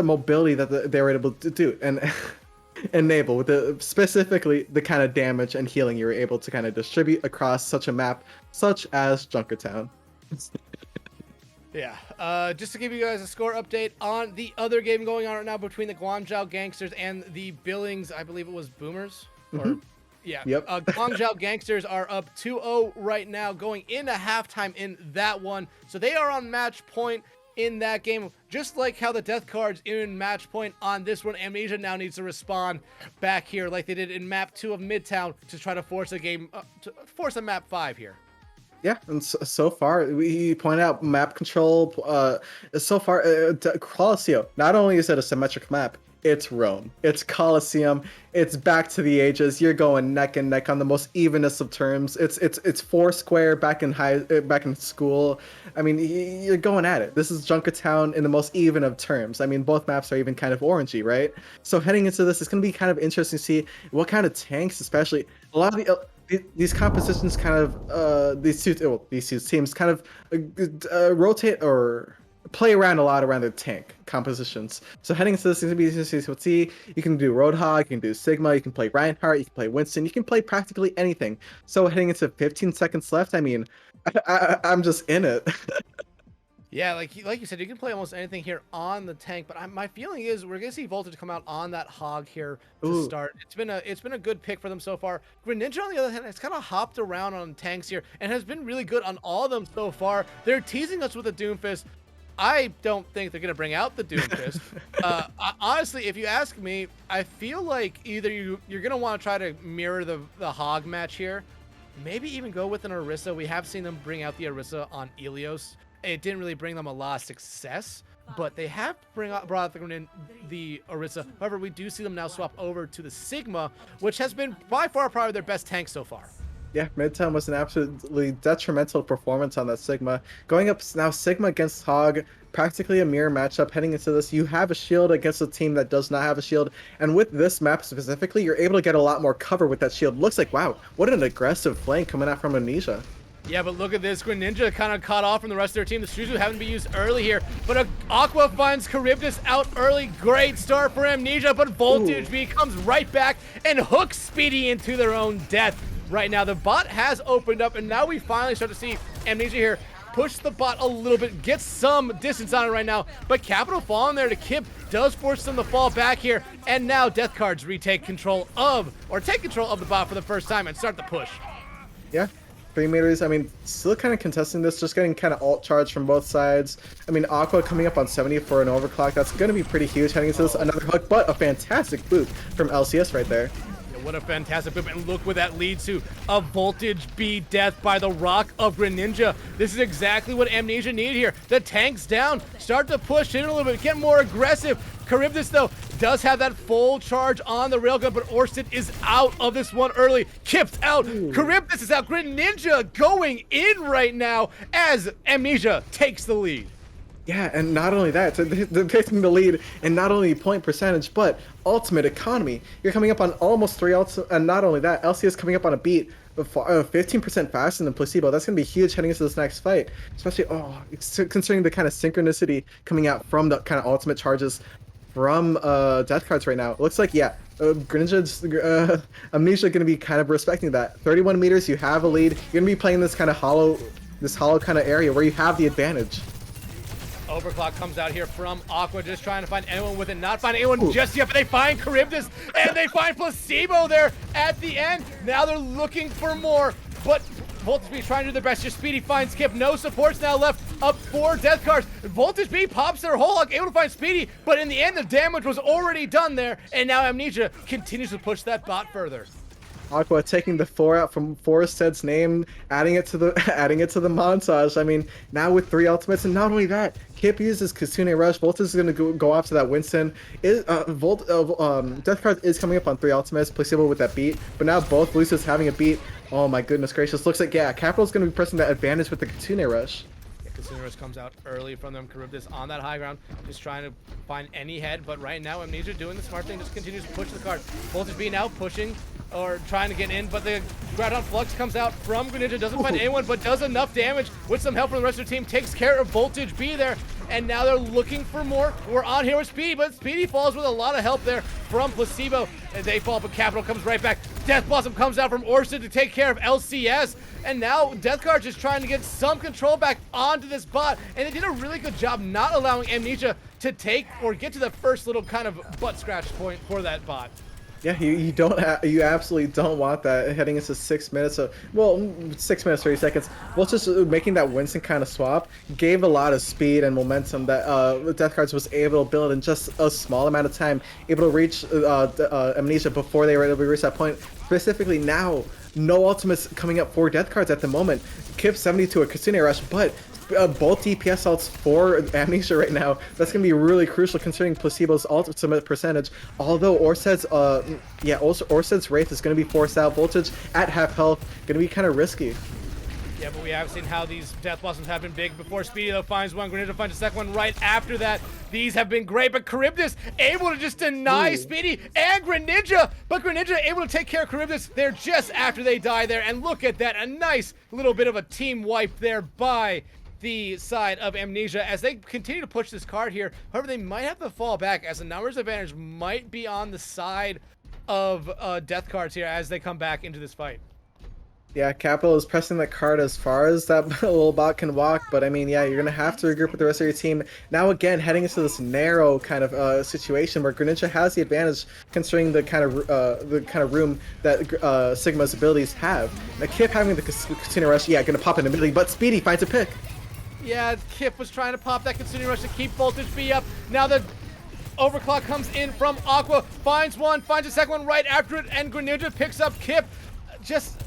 Speaker 7: mobility that they were able to do and enable with specifically the kind of damage and healing you were able to kind of distribute across such a map such as Junkertown.
Speaker 6: Yeah, just to give you guys a score update on the other game going on right now between the Guangzhou Gangsters and the Billings, I believe it was Boomers? Yeah.
Speaker 7: Yep.
Speaker 6: Guangzhou Gangsters are up 2-0 right now, going into halftime in that one. So they are on match point in that game, just like how the death cards in match point on this one. Amnesia now needs to respond back here like they did in map 2 of Midtown to try to force a game, to force a map 5 here.
Speaker 7: Yeah, and so far, we point out map control. So far, Coliseum, not only is it a symmetric map, it's Rome. It's Coliseum. It's back to the ages. You're going neck and neck on the most evenest of terms. It's Foursquare back in school. I mean, you're going at it. This is Junkertown in the most even of terms. I mean, both maps are even kind of orangey, right? So heading into this, it's going to be kind of interesting to see what kind of tanks, especially a lot of these compositions kind of these two teams kind of rotate or play around a lot around their tank compositions. So heading into this is going to be interesting to see. You can do Roadhog, you can do Sigma, you can play Reinhardt, you can play Winston, you can play practically anything. So heading into 15 seconds left, I mean, I'm just in it.
Speaker 6: Yeah, like you said, you can play almost anything here on the tank, but my feeling is we're gonna see Voltage come out on that Hog here to start. It's been a good pick for them so far. Greninja, on the other hand, has kind of hopped around on tanks here and has been really good on all of them so far. They're teasing us with a Doomfist. I don't think they're gonna bring out the Doomfist. Honestly, if you ask me, I feel like either you're gonna want to try to mirror the Hog match here, maybe even go with an Orisa. We have seen them bring out the Orisa on Ilios. It didn't really bring them a lot of success, but they have brought out the Orisa. However, we do see them now swap over to the Sigma, which has been by far probably their best tank so far.
Speaker 7: Yeah, Midtown was an absolutely detrimental performance on that Sigma. Going up now, Sigma against Hog, practically a mirror matchup. Heading into this, you have a shield against a team that does not have a shield. And with this map specifically, you're able to get a lot more cover with that shield. Looks like, wow, what an aggressive flank coming out from Amnesia.
Speaker 6: Yeah, but look at this. Greninja kind of caught off from the rest of their team. The Shuzu haven't been used early here. But Aqua finds Charybdis out early. Great start for Amnesia, but Voltage B comes right back and hooks Speedy into their own death. Right now, the bot has opened up, and now we finally start to see Amnesia here push the bot a little bit, get some distance on it right now, but Capital falling there to Kip does force them to fall back here, and now Death Cards take control of the bot for the first time and start the push.
Speaker 7: Yeah, 3 meters, I mean, still kind of contesting this, just getting kind of alt charge from both sides. I mean, Aqua coming up on 70 for an overclock, that's going to be pretty huge heading into this. Another hook, but a fantastic boot from LCS right there.
Speaker 6: What a fantastic move, and look where that leads to. A Voltage B death by the Rock of Greninja. This is exactly what Amnesia needed here. The tank's down, start to push in a little bit, get more aggressive. Charybdis, though, does have that full charge on the railgun, but Orsted is out of this one early. Kipped out, Charybdis is out. Greninja going in right now as Amnesia takes the lead.
Speaker 7: Yeah, and not only that, they're taking the lead in not only point percentage, but ultimate economy. You're coming up on almost 3 ults, and not only that, LCS coming up on a beat 15% faster than Placebo. That's going to be huge heading into this next fight, especially, considering the kind of synchronicity coming out from the kind of ultimate charges from Death Cards right now. It looks like, yeah, Amnesia going to be kind of respecting that. 31 meters, you have a lead. You're going to be playing this kind of hollow kind of area where you have the advantage.
Speaker 6: Overclock comes out here from Aqua, just trying to find anyone with it. Not find anyone just yet, but they find Charybdis, and they find Placebo there at the end. Now they're looking for more, but Voltage B trying to do their best. Just Speedy finds Kip. No supports now left. Up 4 Death Cards. Voltage B pops their whole hog, able to find Speedy, but in the end, the damage was already done there, and now Amnesia continues to push that bot further.
Speaker 7: Aqua taking the 4 out from Forested's name, adding it to the montage. I mean, now with 3 ultimates, and not only that, Kip uses Kitsune Rush. Voltage is going to go off to that Winston. Death Card is coming up on 3 ultimates, Placebo with that beat, but now both Lucius having a beat. Oh my goodness gracious! Looks like, yeah, Capital's going to be pressing that advantage with the Kitsune Rush.
Speaker 6: Kitsune Rush comes out early from them. Charybdis on that high ground, just trying to find any head, but right now Amnesia doing the smart thing, just continues to push the card. Voltage B now pushing or trying to get in, but the Groudon Flux comes out from Greninja, doesn't find anyone, but does enough damage with some help from the rest of the team, takes care of Voltage B there, and now they're looking for more. We're on here with Speedy, but Speedy falls with a lot of help there from Placebo, and they fall, but Capital comes right back. Death Blossom comes out from Orsted to take care of LCS, and now Death Card just trying to get some control back onto this bot, and they did a really good job not allowing Amnesia to take or get to the first little kind of butt scratch point for that bot.
Speaker 7: Yeah, you absolutely don't want that heading into 6 minutes 6 minutes 30 seconds. Well, just making that Winston kind of swap gave a lot of speed and momentum that Death Cards was able to build in just a small amount of time, able to reach Amnesia before they were able to reach that point. Specifically now, no ultimates coming up for Death Cards at the moment. Kip 70 to a Kitsune Rush, but both DPS ults for Amnesia right now. That's going to be really crucial considering Placebo's ultimate percentage. Although Orsed's Wraith is going to be forced out. Voltage at half health, going to be kind of risky.
Speaker 6: Yeah, but we have seen how these Death Blossoms have been big before. Speedy, though, finds one. Greninja finds a second one right after that. These have been great, but Charybdis able to just deny Speedy and Greninja. But Greninja able to take care of Charybdis there just after they die there. And look at that, a nice little bit of a team wipe there by the side of Amnesia as they continue to push this card here. However, they might have to fall back as the numbers advantage might be on the side of Death Cards here as they come back into this fight.
Speaker 7: Yeah, Capital is pressing that card as far as that little bot can walk, but I mean, yeah, you're gonna have to regroup with the rest of your team. Now again, heading into this narrow kind of situation where Greninja has the advantage, considering the kind of room that Sigma's abilities have. Now, Kip having the Kitsune Rush, yeah, gonna pop in immediately, but Speedy finds a pick.
Speaker 6: Yeah, Kip was trying to pop that Consuming Rush to keep Voltage B up. Now the overclock comes in from Aqua, finds one, finds a second one right after it, and Greninja picks up Kip. Just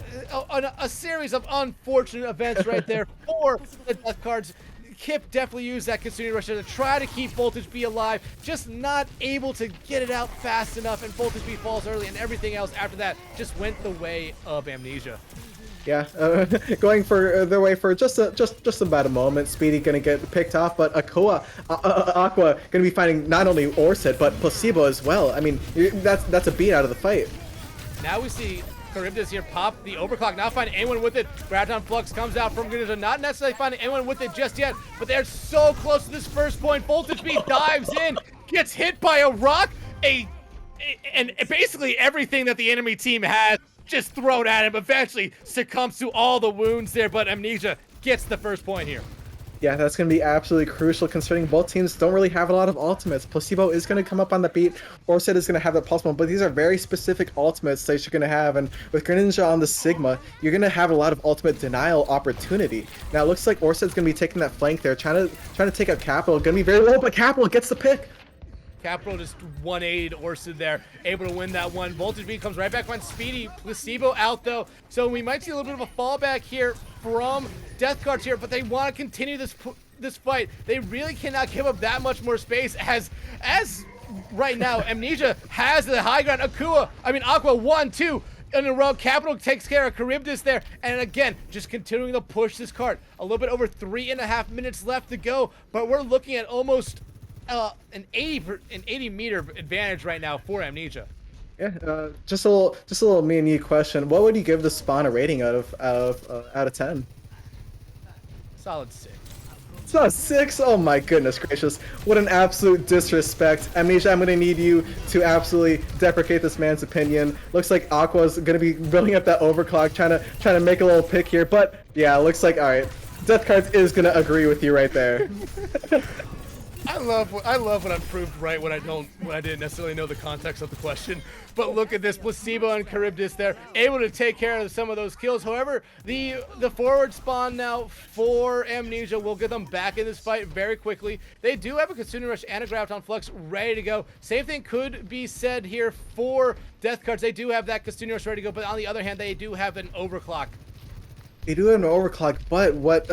Speaker 6: a series of unfortunate events right there for the Death Cards. Kip definitely used that Consuming Rush to try to keep Voltage B alive, just not able to get it out fast enough, and Voltage B falls early, and everything else after that just went the way of Amnesia.
Speaker 7: Yeah, going for their way for just about a moment. Speedy gonna get picked off, but Aqua gonna be finding not only Orset but Placebo as well. I mean, that's a beat out of the fight.
Speaker 6: Now we see Charybdis here pop the overclock, not finding anyone with it. Graviton Flux comes out from Greninja, not necessarily finding anyone with it just yet, but they're so close to this first point. Voltage B dives in, gets hit by a rock, and basically everything that the enemy team has just thrown at him, eventually succumbs to all the wounds there, but Amnesia gets the first point here.
Speaker 7: Yeah, that's going to be absolutely crucial considering both teams don't really have a lot of ultimates. Placebo is going to come up on the beat, Orset is going to have that pulse mode, but these are very specific ultimates that you're going to have, and with Greninja on the Sigma, you're going to have a lot of ultimate denial opportunity. Now it looks like Orset's going to be taking that flank there, trying to take out Capital, going to be very low, but Capital gets the pick.
Speaker 6: Capital just 180'd Orsid there, able to win that one. Voltage B comes right back on Speedy. Placebo out though, so we might see a little bit of a fallback here from Death Cards here, but they want to continue this fight. They really cannot give up that much more space as right now Amnesia has the high ground. Aqua 1-2 in a row. Capital takes care of Charybdis there, and again, just continuing to push this card. A little bit over 3.5 minutes left to go, but we're looking at almost an 80 meter advantage right now for Amnesia.
Speaker 7: Yeah, just a little me and you question. What would you give the spawn a rating out of 10?
Speaker 6: Solid 6.
Speaker 7: It's not 6. Oh my goodness gracious! What an absolute disrespect, Amnesia. I'm gonna need you to absolutely deprecate this man's opinion. Looks like Aqua's gonna be building up that overclock, trying to make a little pick here. But yeah, looks like all right. Death Cards is gonna agree with you right there.
Speaker 6: I love when I'm proved right when I didn't necessarily know the context of the question. But look at this, Placebo and Charybdis there, able to take care of some of those kills. However, the forward spawn now for Amnesia will get them back in this fight very quickly. They do have a Consuming Rush and a Graviton Flux ready to go. Same thing could be said here for Death Cards. They do have that Consuming Rush ready to go, but on the other hand, they do have an overclock.
Speaker 7: They do have an overclock, but what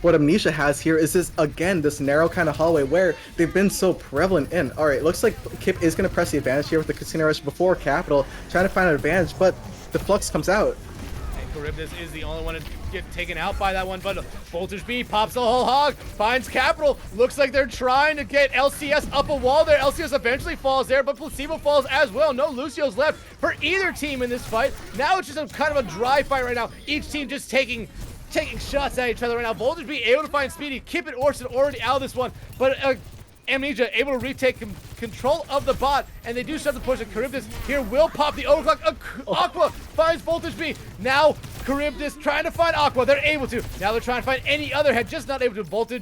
Speaker 7: Amnesia has here is this narrow kind of hallway where they've been so prevalent in. All right, looks like Kip is going to press the advantage here with the Casino Rush before Capital, trying to find an advantage, but the Flux comes out.
Speaker 6: And Charybdis is the only one to get taken out by that one, but Voltage B pops the whole hog, finds Capital. Looks like they're trying to get LCS up a wall there. LCS eventually falls there, but Placebo falls as well. No Lucio's left for either team in this fight. Now it's just a kind of a dry fight right now. Each team just taking shots at each other right now. Voltage B able to find Speedy. Kip and Orson already out of this one, but Amnesia able to retake control of the bot, and they do start to push it. Charybdis here will pop the overclock. Aqua finds Voltage B. Now Charybdis trying to find Aqua. They're able to. Now they're trying to find any other head, just not able to.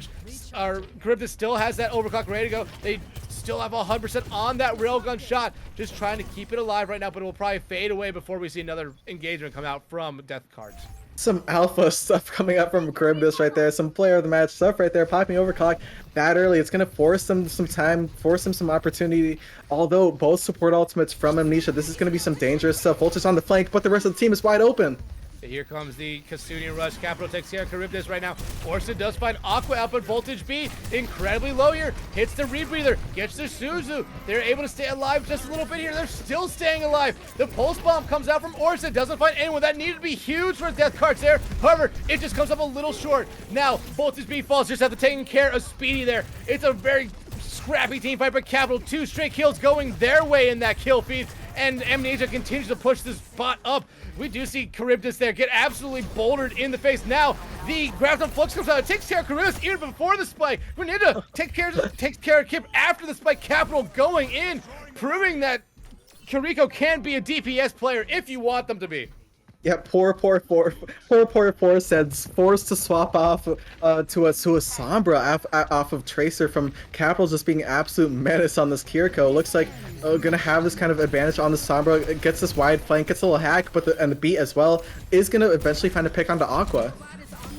Speaker 6: Charybdis still has that overclock ready to go. They still have 100% on that railgun shot, just trying to keep it alive right now, but it will probably fade away before we see another engagement come out from Death Cards.
Speaker 7: Some alpha stuff coming up from Charybdis right there. Some player of the match stuff right there. Popping overclock that early. It's going to force them some time, force them some opportunity. Although both support ultimates from Amnesia, this is going to be some dangerous stuff. Voltage on the flank, but the rest of the team is wide open.
Speaker 6: Here comes the Kasunian Rush. Capital takes care of Charybdis right now. Orson does find Aqua out, but Voltage B incredibly low here. Hits the rebreather, gets the Suzu. They're able to stay alive just a little bit here. They're still staying alive. The pulse bomb comes out from Orson. Doesn't find anyone. That needed to be huge for Death Cards there. However, it just comes up a little short. Now, Voltage B falls just after taking care of Speedy there. It's a very scrappy team fight, but Capital 2 straight kills going their way in that kill feed. And Amnesia continues to push this bot up. We do see Charybdis there get absolutely bouldered in the face. Now, the Graviton Flux comes out. It takes care of Charybdis even before the spike. Greninja takes care of Kip after the spike. Capital going in, proving that Kiriko can be a DPS player if you want them to be.
Speaker 7: Yeah, poor says forced to swap off to a Sombra off of Tracer from Capital, just being absolute menace on this Kiriko. Looks like gonna have this kind of advantage on the Sombra. It gets this wide flank, gets a little hack, but the beat as well is gonna eventually find a pick onto Aqua.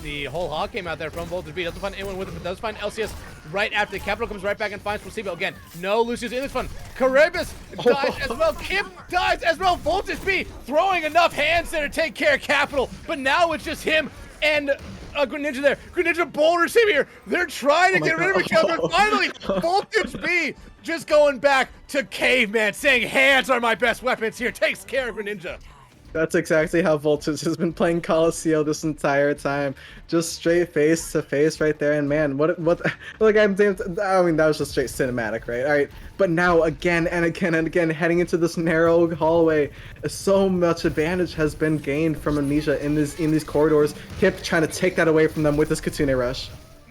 Speaker 6: the whole hog came out there from Voltage B. Doesn't find anyone with it, but does find LCS right after the Capital comes right back and finds Placebo. Again, no Lucius in this one. Karibus dies as well. Kip dies as well. Voltage B throwing enough hands there to take care of Capital, but now it's just him and Greninja there. Greninja boulders him here. They're trying to get rid of each other. Finally, Voltage B just going back to caveman, saying hands are my best weapons here. Takes care of Greninja.
Speaker 7: That's exactly how Voltage has been playing Coliseum this entire time. Just straight face to face right there. And man, what, like I mean, that was just straight cinematic, right? All right. But now again and again and again, heading into this narrow hallway, so much advantage has been gained from Amnesia in these corridors. Kip trying to take that away from them with this Kitsune Rush.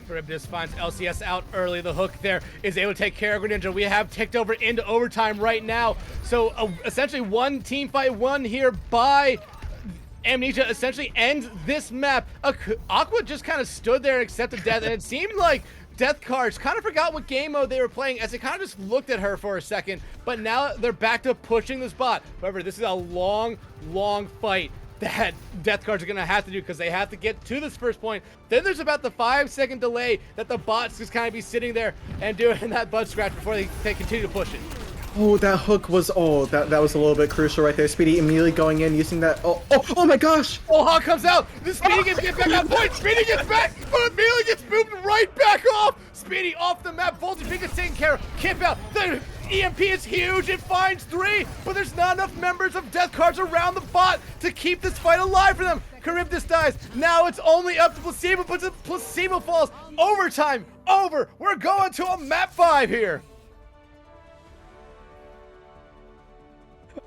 Speaker 6: Charybdis finds LCS out early. The hook there is able to take care of Greninja. We have ticked over into overtime right now. So essentially one team fight won here by Amnesia essentially ends this map. Aqua just kind of stood there and accepted death, and it seemed like Death Cards kind of forgot what game mode they were playing as they kind of just looked at her for a second, but now they're back to pushing the spot. However, this is a long, long fight that Death Cards are going to have to do because they have to get to this first point. Then there's about the 5-second delay that the bots just kind of be sitting there and doing that butt scratch before they continue to push it.
Speaker 7: Oh, that hook was, that was a little bit crucial right there. Speedy immediately going in, using that, oh my gosh!
Speaker 6: Oh, Hawk comes out! The Speedy gets back on point! Speedy gets back, but immediately gets moved right back off! Speedy off the map, Voltage gets taken care of, Kip out, the EMP is huge, it finds 3, but there's not enough members of Death Cards around the bot to keep this fight alive for them. Charybdis dies, now it's only up to Placebo, but the Placebo falls. Overtime, over, we're going to a map 5 here.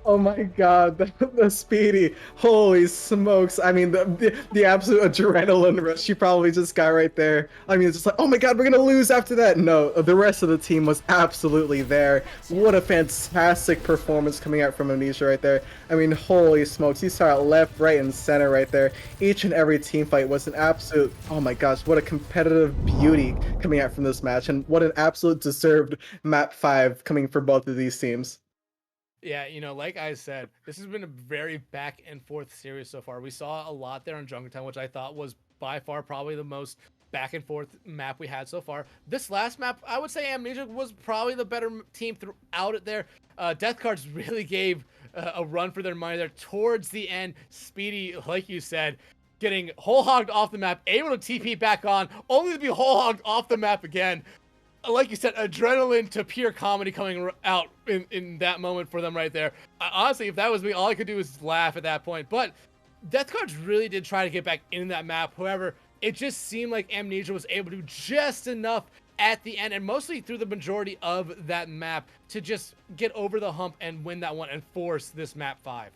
Speaker 7: Oh my god, the Speedy, holy smokes. I mean, the absolute adrenaline rush she probably just got right there. I mean, it's just like, oh my god, we're gonna lose after that. No, the rest of the team was absolutely there. What a fantastic performance coming out from Amnesia right there. I mean, holy smokes, you saw it left, right, and center right there. Each and every team fight was an absolute, oh my gosh, what a competitive beauty coming out from this match, and what an absolute deserved map 5 coming for both of these teams.
Speaker 6: Yeah, you know, like I said, this has been a very back and forth series so far. We saw a lot there on Junkertown, which I thought was by far probably the most back and forth map we had so far. This last map, I would say Amnesia was probably the better team throughout it there. Death Cards really gave a run for their money there towards the end. Speedy, like you said, getting whole hogged off the map, able to TP back on, only to be whole hogged off the map again. Like you said, adrenaline to pure comedy coming out in that moment for them right there. Honestly, if that was me, all I could do was laugh at that point. But Death Cards really did try to get back in that map. However, it just seemed like Amnesia was able to do just enough at the end, and mostly through the majority of that map, to just get over the hump and win that one and force this map 5.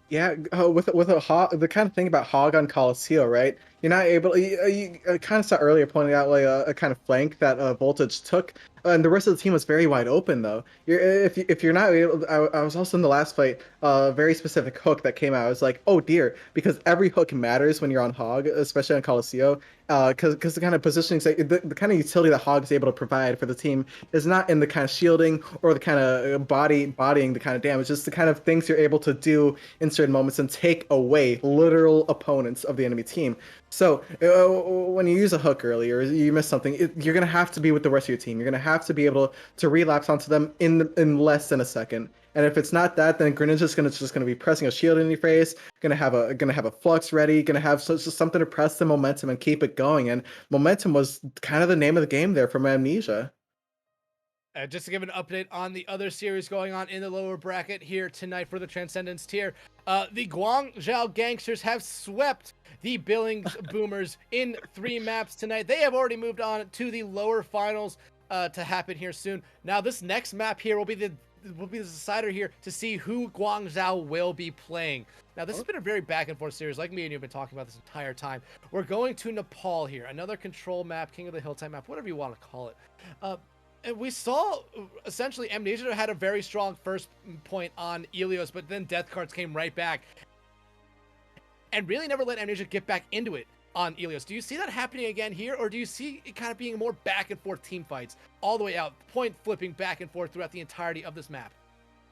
Speaker 7: Yeah, with a hog, the kind of thing about hog on Coliseum, right? You're not able. You kind of saw earlier pointing out like a kind of flank that Voltage took, and the rest of the team was very wide open though. If you're not able, I was also in the last fight, a very specific hook that came out. I was like, oh dear, because every hook matters when you're on hog, especially on Coliseum, because the kind of positioning, the kind of utility that hog is able to provide for the team is not in the kind of shielding or the kind of bodying the kind of damage. Just the kind of things you're able to do in certain moments and take away literal opponents of the enemy team. So when you use a hook earlier, you miss something, you're going to have to be with the rest of your team. You're going to have to be able to relapse onto them in less than a second. And if it's not that, then Greninja's just gonna be pressing a shield in your face, gonna have a flux ready, gonna have just something to press the momentum and keep it going. And momentum was kind of the name of the game there from Amnesia.
Speaker 6: Just to give an update on the other series going on in the lower bracket here tonight for the Transcendence tier, the Guangzhou Gangsters have swept the Billings Boomers in 3 maps tonight. They have already moved on to the lower finals to happen here soon. Now this next map here will be the decider here to see who Guangzhou will be playing. Now this has been a very back and forth series, like me and you have been talking about this entire time. We're going to Nepal here, another control map, King of the Hilltime map, whatever you want to call it. And we saw, essentially, Amnesia had a very strong first point on Ilios, but then Death Cards came right back and really never let Amnesia get back into it on Ilios. Do you see that happening again here, or do you see it kind of being more back and forth team fights all the way out, point flipping back and forth throughout the entirety of this map?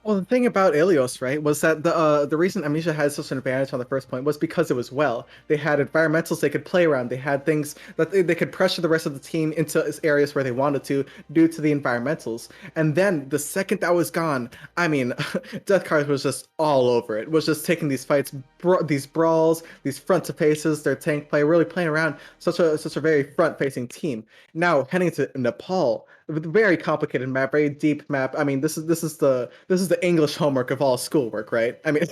Speaker 7: Well, the thing about Ilios, right, was that the reason Amnesia had such an advantage on the first point was because it was well. They had environmentals they could play around. They had things that they could pressure the rest of the team into areas where they wanted to due to the environmentals. And then the second that was gone, I mean, Death Card was just all over it. Was just taking these fights, these brawls, these front to faces, their tank play, really playing around such a very front facing team. Now heading to Nepal. Very complicated map, very deep map. I mean, this is the English homework of all schoolwork, right? I mean,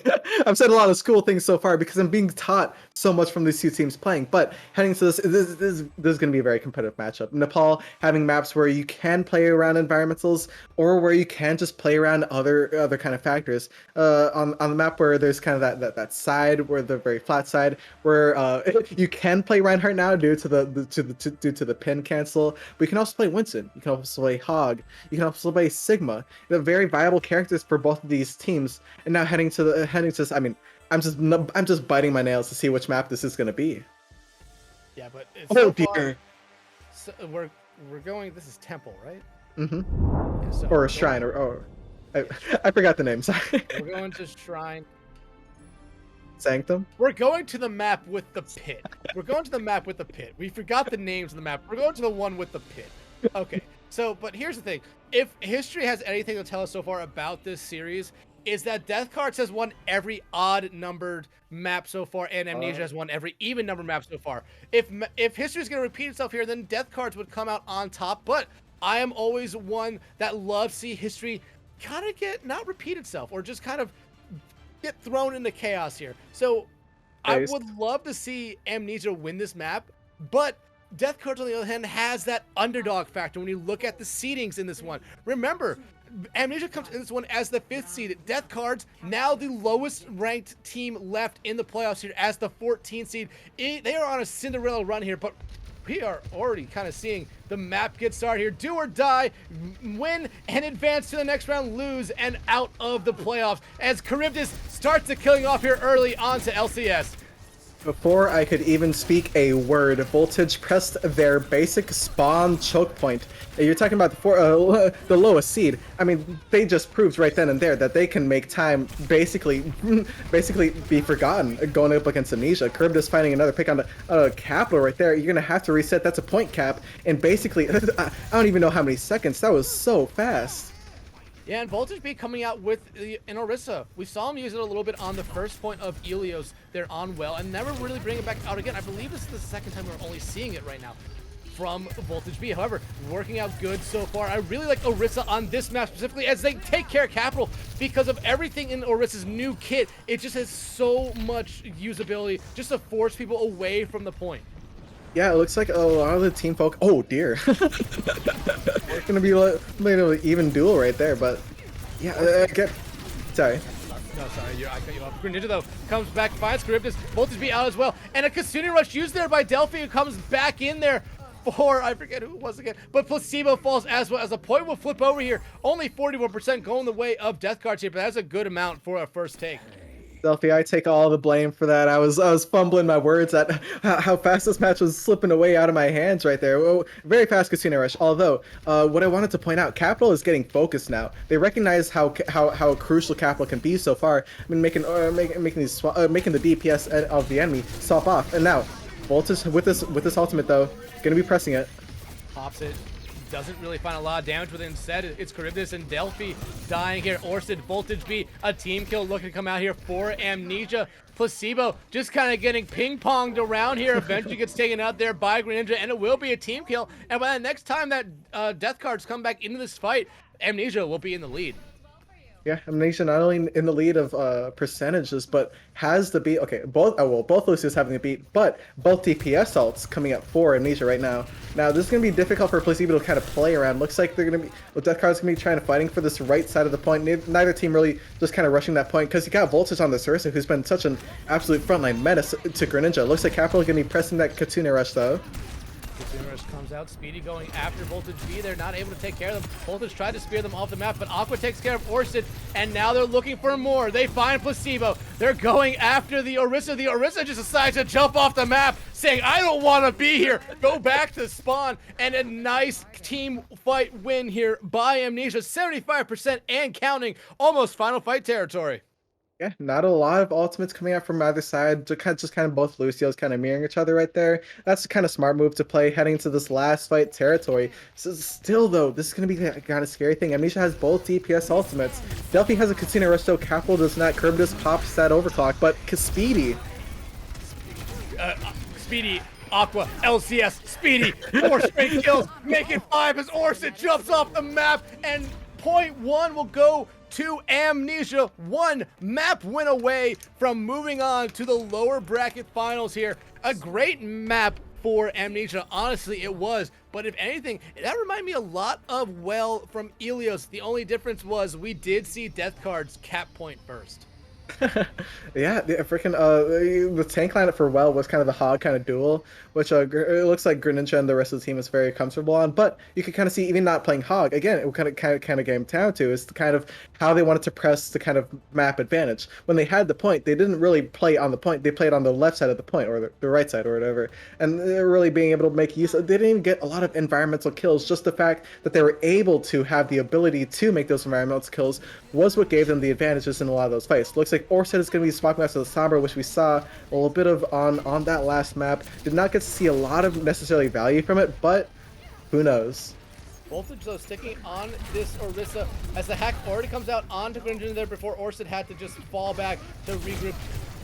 Speaker 7: I've said a lot of school things so far because I'm being taught so much from these two teams playing. But heading to this is going to be a very competitive matchup. Nepal having maps where you can play around environmentals or where you can just play around other kind of factors. On the map where there's kind of that side where the very flat side where you can play Reinhardt now due to the pin cancel. But you can also play Winston. You can also play Hog. You can also play Sigma. They're very viable characters for both of these teams. And now heading to this, I mean, I'm just biting my nails to see which map this is going to be.
Speaker 6: Yeah, but it's
Speaker 7: Oh dear.
Speaker 6: So we're going. This is Temple, right?
Speaker 7: Mm-hmm.
Speaker 6: Yeah, so
Speaker 7: Or a Shrine, or I forgot the name. Sorry.
Speaker 6: we're going to Shrine.
Speaker 7: Sanctum.
Speaker 6: We're going to the map with the pit. We're going to the map with the pit. We forgot the names of the map. We're going to the one with the pit. Okay. So, but here's the thing. If history has anything to tell us so far about this series, is that Death Cards has won every odd numbered map so far, and Amnesia has won every even number map so far. If history is going to repeat itself here, then Death Cards would come out on top. But I am always one that loves to see history kind of not repeat itself, or just kind of get thrown into chaos here. So I would love to see Amnesia win this map, but Death Cards, on the other hand, has that underdog factor when you look at the seedings in this one. Remember, Amnesia comes in this one as the 5th seed. Death Cards, now the lowest ranked team left in the playoffs here as the 14th seed. They are on a Cinderella run here, but we are already kind of seeing the map get started here. Do or die, win and advance to the next round, lose and out of the playoffs as Charybdis starts the killing off here early on to LCS.
Speaker 7: Before I could even speak a word, Voltage pressed their basic spawn choke point. You're talking about the lowest seed. I mean, they just proved right then and there that they can make time basically be forgotten going up against Amnesia. Charybdis finding another pick on the capital right there. You're gonna have to reset. That's a point cap, and basically, I don't even know how many seconds. That was so fast.
Speaker 6: Yeah, and Voltage B coming out with an Orisa. We saw him use it a little bit on the first point of Ilios there on well, and never really bring it back out again. I believe this is the second time we're only seeing it right now from Voltage B. However, working out good so far. I really like Orisa on this map specifically as they take care of Capital because of everything in Orisa's new kit. It just has so much usability just to force people away from the point.
Speaker 7: Yeah, it looks like a lot of the team folk. Oh dear, it's gonna be like an even duel right there. But yeah, sorry.
Speaker 6: No, sorry, I cut you off. Greninja though comes back, finds Charybdis, Voltage B out as well, and a Kasuni rush used there by Delphi, who comes back in there for, I forget who it was again, but Placebo falls as well as a point will flip over here. Only 41% going the way of Death Cards here, but that's a good amount for a first take.
Speaker 7: Delphi, I take all the blame for that. I was fumbling my words at how fast this match was slipping away out of my hands right there. Oh, very fast Casino Rush. Although, what I wanted to point out, Capital is getting focused now. They recognize how crucial Capital can be so far. I mean, making the DPS of the enemy swap off. And now, Voltage with this ultimate though, gonna be pressing it.
Speaker 6: Pops it. Doesn't really find a lot of damage with it. Instead, it's Charybdis and Delphi dying here. Orsted, Voltage B, a team kill looking to come out here for Amnesia. Placebo just kind of getting ping-ponged around here. Eventually gets taken out there by Greninja, and it will be a team kill. And by the next time that Death Cards come back into this fight, Amnesia will be in the lead.
Speaker 7: Yeah, Amnesia not only in the lead of percentages, but has the beat. Okay, both Lucius having the beat, but both DPS ults coming up for Amnesia right now. Now this is gonna be difficult for Placebo to kind of play around. Looks like they're gonna be, Death Card's gonna be trying to fighting for this right side of the point. Neither team really just kind of rushing that point because you got Voltage on the Ursa, who's been such an absolute frontline menace to Greninja. Looks like Capital gonna be pressing that Katsune rush though.
Speaker 6: Consumers comes out, Speedy going after Voltage B. They're not able to take care of them. Voltage tried to spear them off the map, but Aqua takes care of Orsid, and now they're looking for more. They find Placebo. They're going after the Orisa. The Orisa just decides to jump off the map, saying, I don't want to be here. Go back to spawn, and a nice team fight win here by Amnesia. 75% and counting, almost final fight territory.
Speaker 7: Yeah, not a lot of ultimates coming out from either side. Just kind of both Lucios kind of mirroring each other right there. That's a kind of smart move to play heading into this last fight territory. So still though, this is going to be a kind of scary thing. Amnesia has both DPS ultimates. Delphi has a Casino Resto, Capital does not, Curb just pops that overclock, but Speedy.
Speaker 6: Speedy, Aqua, LCS, Speedy, 4 straight kills, make it 5 as Orsid jumps off the map, and point 1 will go to Amnesia. 1 map win away from moving on to the lower bracket finals here. A great map for Amnesia, honestly it was, but if anything, that reminded me a lot of Well from Ilios. The only difference was we did see Death Card's cap point first.
Speaker 7: Yeah, the freaking the tank lineup for Well was kind of the hog kind of duel, which it looks like Greninja and the rest of the team is very comfortable on. But you could kind of see even not playing hog again, it kind of came down to is the kind of how they wanted to press the kind of map advantage. When they had the point, they didn't really play on the point; they played on the left side of the point or the right side or whatever, and they're really being able to make use of. They didn't even get a lot of environmental kills. Just the fact that they were able to have the ability to make those environmental kills was what gave them the advantages in a lot of those fights. Looks like Orsid is going to be swapping out to the Sombra, which we saw a little bit of on that last map. Did not get to see a lot of necessarily value from it, but who knows?
Speaker 6: Voltage though sticking on this Orisa as the hack already comes out onto Greninja there before Orsid had to just fall back to regroup.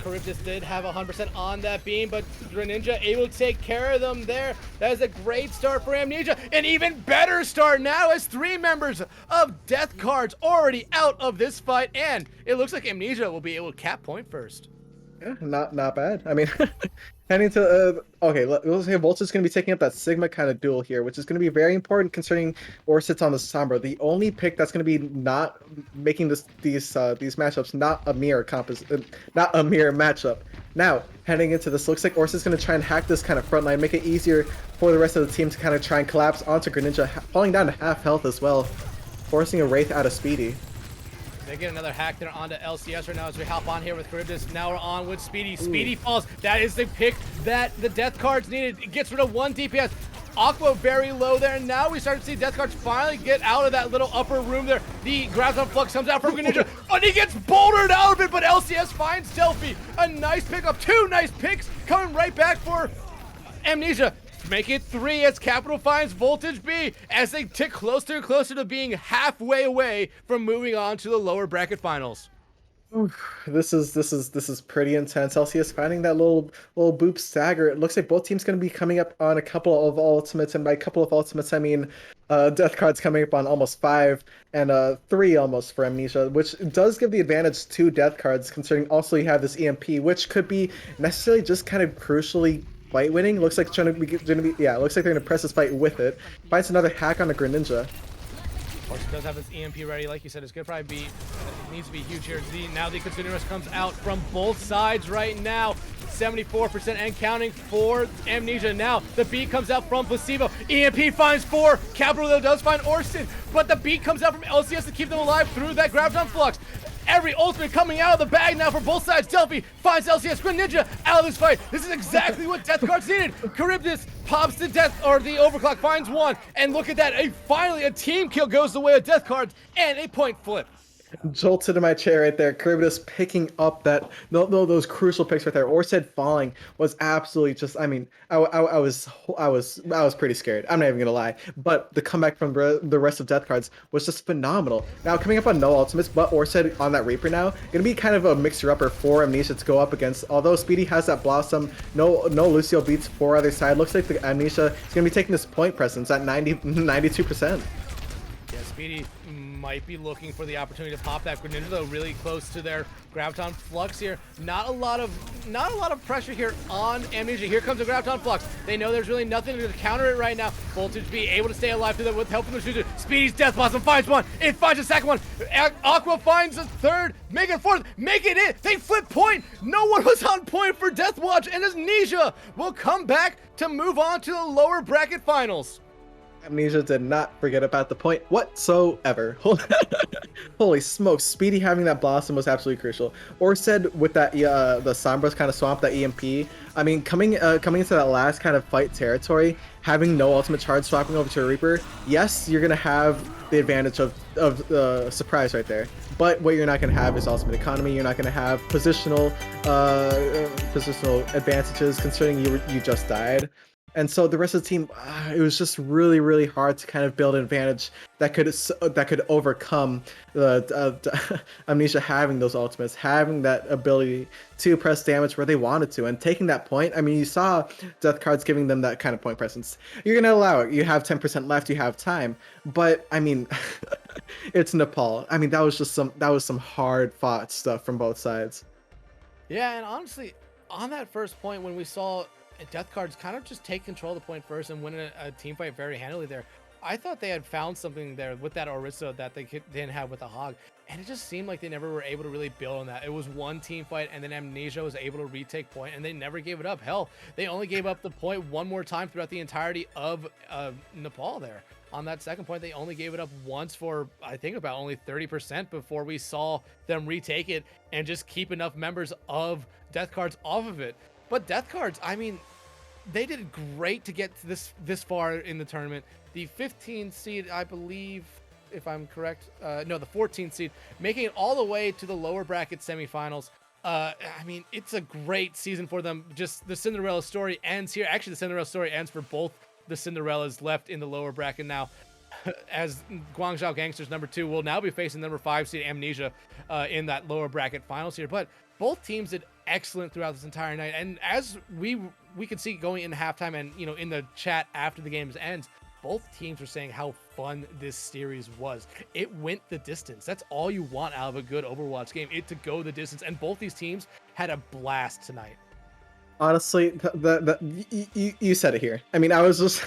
Speaker 6: Charybdis did have 100% on that beam, but Greninja able to take care of them there. That is a great start for Amnesia. An even better start now as 3 members of Death Cards already out of this fight, and it looks like Amnesia will be able to cap point first.
Speaker 7: Yeah, not bad. I mean, heading to okay, let's say Voltage is going to be taking up that Sigma kind of duel here, which is going to be very important concerning Orsid's on the Sombra. The only pick that's going to be not making these matchups not a mirror matchup. Now heading into this, looks like Orsid's going to try and hack this kind of front line, make it easier for the rest of the team to kind of try and collapse onto Greninja, falling down to half health as well, forcing a Wraith out of Speedy.
Speaker 6: They get another hack there onto LCS right now as we hop on here with Charybdis. Now we're on with Speedy. Speedy falls. That is the pick that the Death Cards needed. It gets rid of 1 DPS. Aqua very low there. And now we start to see Death Cards finally get out of that little upper room there. The grabs on Flux comes out from Greninja, but he gets bouldered out of it. But LCS finds Delphi. A nice pickup. 2 nice picks coming right back for Amnesia. Make it 3 as Capital finds Voltage B as they tick closer and closer to being halfway away from moving on to the lower bracket finals.
Speaker 7: This is pretty intense. LCS finding that little boop stagger. It looks like both teams going to be coming up on a couple of ultimates, and by a couple of ultimates I mean Death Card's coming up on almost 5 and 3 almost for Amnesia, which does give the advantage to Death Cards, considering also you have this EMP, which could be necessarily just kind of crucially fight winning. Looks like looks like they're gonna press this fight with it. Finds another hack on the Greninja.
Speaker 6: Orsid does have his EMP ready, like you said. It's gonna probably be needs to be huge here. Now the Continuous comes out from both sides right now. 74% and counting for Amnesia. Now the beat comes out from Placebo. EMP finds 4. Capital though does find Orsid, but the beat comes out from LCS to keep them alive through that grabs on Flux. Every ultimate coming out of the bag now for both sides. Delphi finds LCS. Greninja out of this fight. This is exactly what Death Cards needed. Charybdis pops to death, or the overclock finds 1. And look at that. Finally, a team kill goes the way of Death Cards and a point flip.
Speaker 7: Jolted to my chair right there. Charybdis picking up those crucial picks right there. Orsid falling was absolutely just. I mean, I was pretty scared. I'm not even gonna lie. But the comeback from the rest of Death Cards was just phenomenal. Now coming up on no ultimates, but Orsid on that Reaper now gonna be kind of a mixer-upper for Amnesia to go up against. Although Speedy has that Blossom, no Lucio beats 4 other side. Looks like the Amnesia is gonna be taking this point presence at 92%.
Speaker 6: Speedy might be looking for the opportunity to pop that Greninja, though, really close to their Graviton Flux here. Not a lot of pressure here on Amnesia. Here comes the Graviton Flux. They know there's really nothing to counter it right now. Voltage be able to stay alive through that with help from the shooter. Speedy's Death Blossom finds one. It finds a second one. Aqua finds a third. Make it fourth. Make it in. They flip point. No one was on point for Death Watch, and Amnesia will come back to move on to the lower bracket finals.
Speaker 7: Amnesia did not forget about the point whatsoever. Holy smokes, Speedy having that Blossom was absolutely crucial. Or said with that the Sombras kind of swamp, that EMP. I mean, coming into that last kind of fight territory, having no ultimate charge swapping over to a Reaper, yes, you're gonna have the advantage of surprise right there. But what you're not gonna have is ultimate economy. You're not gonna have positional advantages, considering you just died. And so the rest of the team, it was just really, really hard to kind of build an advantage that could overcome the Amnesia having those ultimates, having that ability to press damage where they wanted to, and taking that point. I mean, you saw Death Cards giving them that kind of point presence. You're gonna allow it. You have 10% left. You have time. But I mean, it's Nepal. I mean, that was some hard fought stuff from both sides.
Speaker 6: Yeah, and honestly, on that first point when we saw Death Cards kind of just take control of the point first and win a team fight very handily there, I thought they had found something there with that Orisa that they didn't have with the Hog, and it just seemed like they never were able to really build on that. It was one team fight, and then Amnesia was able to retake point, and they never gave it up. Hell, they only gave up the point one more time throughout the entirety of Nepal there. On that second point, they only gave it up once for, I think, about only 30% before we saw them retake it and just keep enough members of Death Cards off of it. But Death Cards, I mean, they did great to get to this far in the tournament. The 15th seed, I believe, if I'm correct, no, the 14th seed, making it all the way to the lower bracket semifinals. I mean, it's a great season for them. Just the Cinderella story ends here. Actually, the Cinderella story ends for both the Cinderellas left in the lower bracket now, as Guangzhou Gangsters #2 will now be facing number 5 seed Amnesia in that lower bracket finals here. But both teams did excellent throughout this entire night, and as we could see going into halftime, and in the chat after the game's ends, both teams were saying how fun this series was. It went the distance. That's all you want out of a good Overwatch game, it to go the distance, and both these teams had a blast tonight.
Speaker 7: Honestly, you said it here. I mean, I was just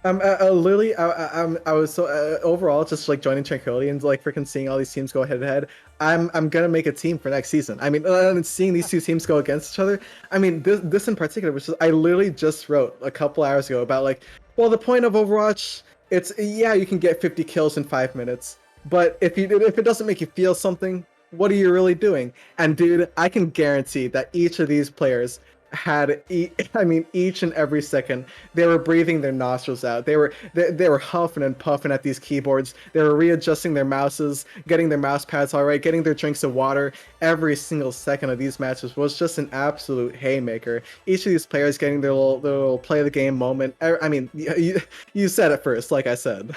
Speaker 7: literally, I was so overall just like joining Tranquility and like freaking seeing all these teams go head to head. I'm gonna make a team for next season. I mean, seeing these two teams go against each other. I mean, this in particular, which is, I literally just wrote a couple hours ago about like, well, the point of Overwatch, it's, yeah, you can get 50 kills in 5 minutes, but if it doesn't make you feel something, what are you really doing? And dude, I can guarantee that each of these players had each and every second they were breathing their nostrils out. They were huffing and puffing at these keyboards. They were readjusting their mouses, getting their mouse pads all right, getting their drinks of water. Every single second of these matches was just an absolute haymaker. Each of these players getting their little play of the game moment. I mean, you said it first, like I said.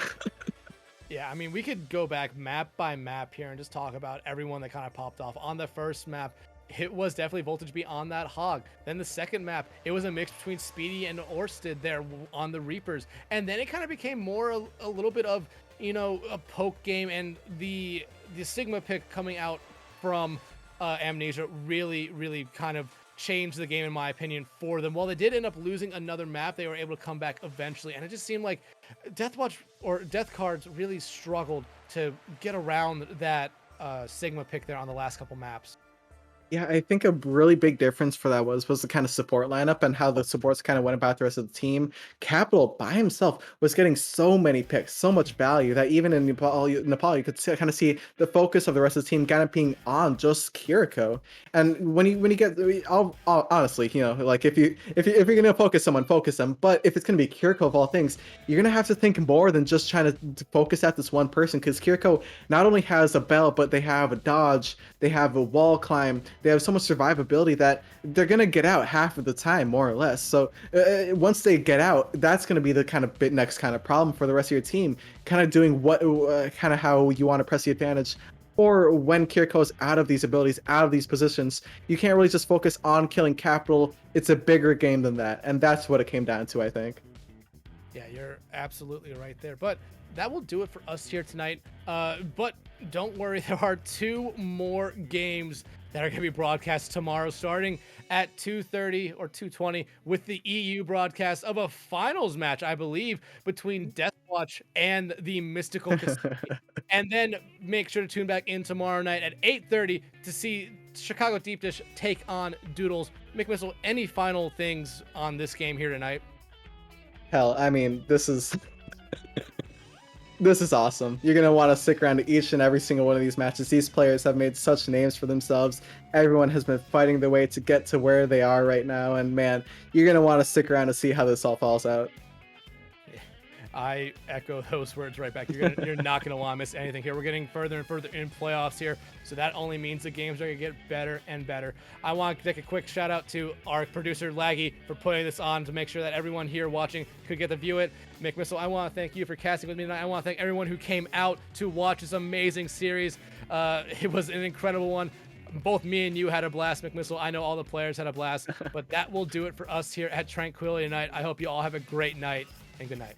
Speaker 6: Yeah, I mean, we could go back map by map here and just talk about everyone that kind of popped off. On the first map, it was definitely Voltage be on that Hog. Then the second map, it was a mix between Speedy and Orsted there on the Reapers. And then it kind of became more a little bit of, a poke game, and the Sigma pick coming out from Amnesia really kind of changed the game, in my opinion, for them. While they did end up losing another map, they were able to come back eventually, and it just seemed like Death Cards really struggled to get around that Sigma pick there on the last couple maps.
Speaker 7: Yeah, I think a really big difference for that was the kind of support lineup and how the supports kind of went about the rest of the team. Capital by himself was getting so many picks, so much value, that even in Nepal you could kind of see the focus of the rest of the team kind of being on just Kiriko. And when you get, honestly, like if you're gonna focus someone, focus them. But if it's gonna be Kiriko of all things, you're gonna have to think more than just trying to focus at this one person, because Kiriko not only has a bell, but they have a dodge, they have a wall climb. They have so much survivability that they're going to get out half of the time, more or less. So once they get out, that's going to be the kind of next kind of problem for the rest of your team, kind of doing kind of how you want to press the advantage. Or when Kiriko's out of these abilities, out of these positions, you can't really just focus on killing Capital. It's a bigger game than that. And that's what it came down to, I think.
Speaker 6: Yeah, you're absolutely right there. But that will do it for us here tonight. But don't worry, there are 2 more games that are going to be broadcast tomorrow, starting at 2:30 or 2:20 with the EU broadcast of a finals match, I believe, between Deathwatch and the Mystical Casino. And then make sure to tune back in tomorrow night at 8:30 to see Chicago Deep Dish take on Doodles. McMissile, any final things on this game here tonight?
Speaker 7: Hell, I mean, this is this is awesome. You're gonna want to stick around to each and every single one of these matches. These players have made such names for themselves. Everyone has been fighting their way to get to where they are right now, and man, you're gonna want to stick around to see how this all falls out.
Speaker 6: I echo those words right back. You're not gonna want to miss anything here. We're getting further and further in playoffs here, so that only means the games are gonna get better and better. I want to take a quick shout out to our producer Laggy for putting this on to make sure that everyone here watching could get to view it. McMissile, I want to thank you for casting with me tonight. I want to thank everyone who came out to watch this amazing series. It was an incredible one. Both me and you had a blast, McMissile. I know all the players had a blast, but that will do it for us here at Tranquility tonight. I hope you all have a great night and good night.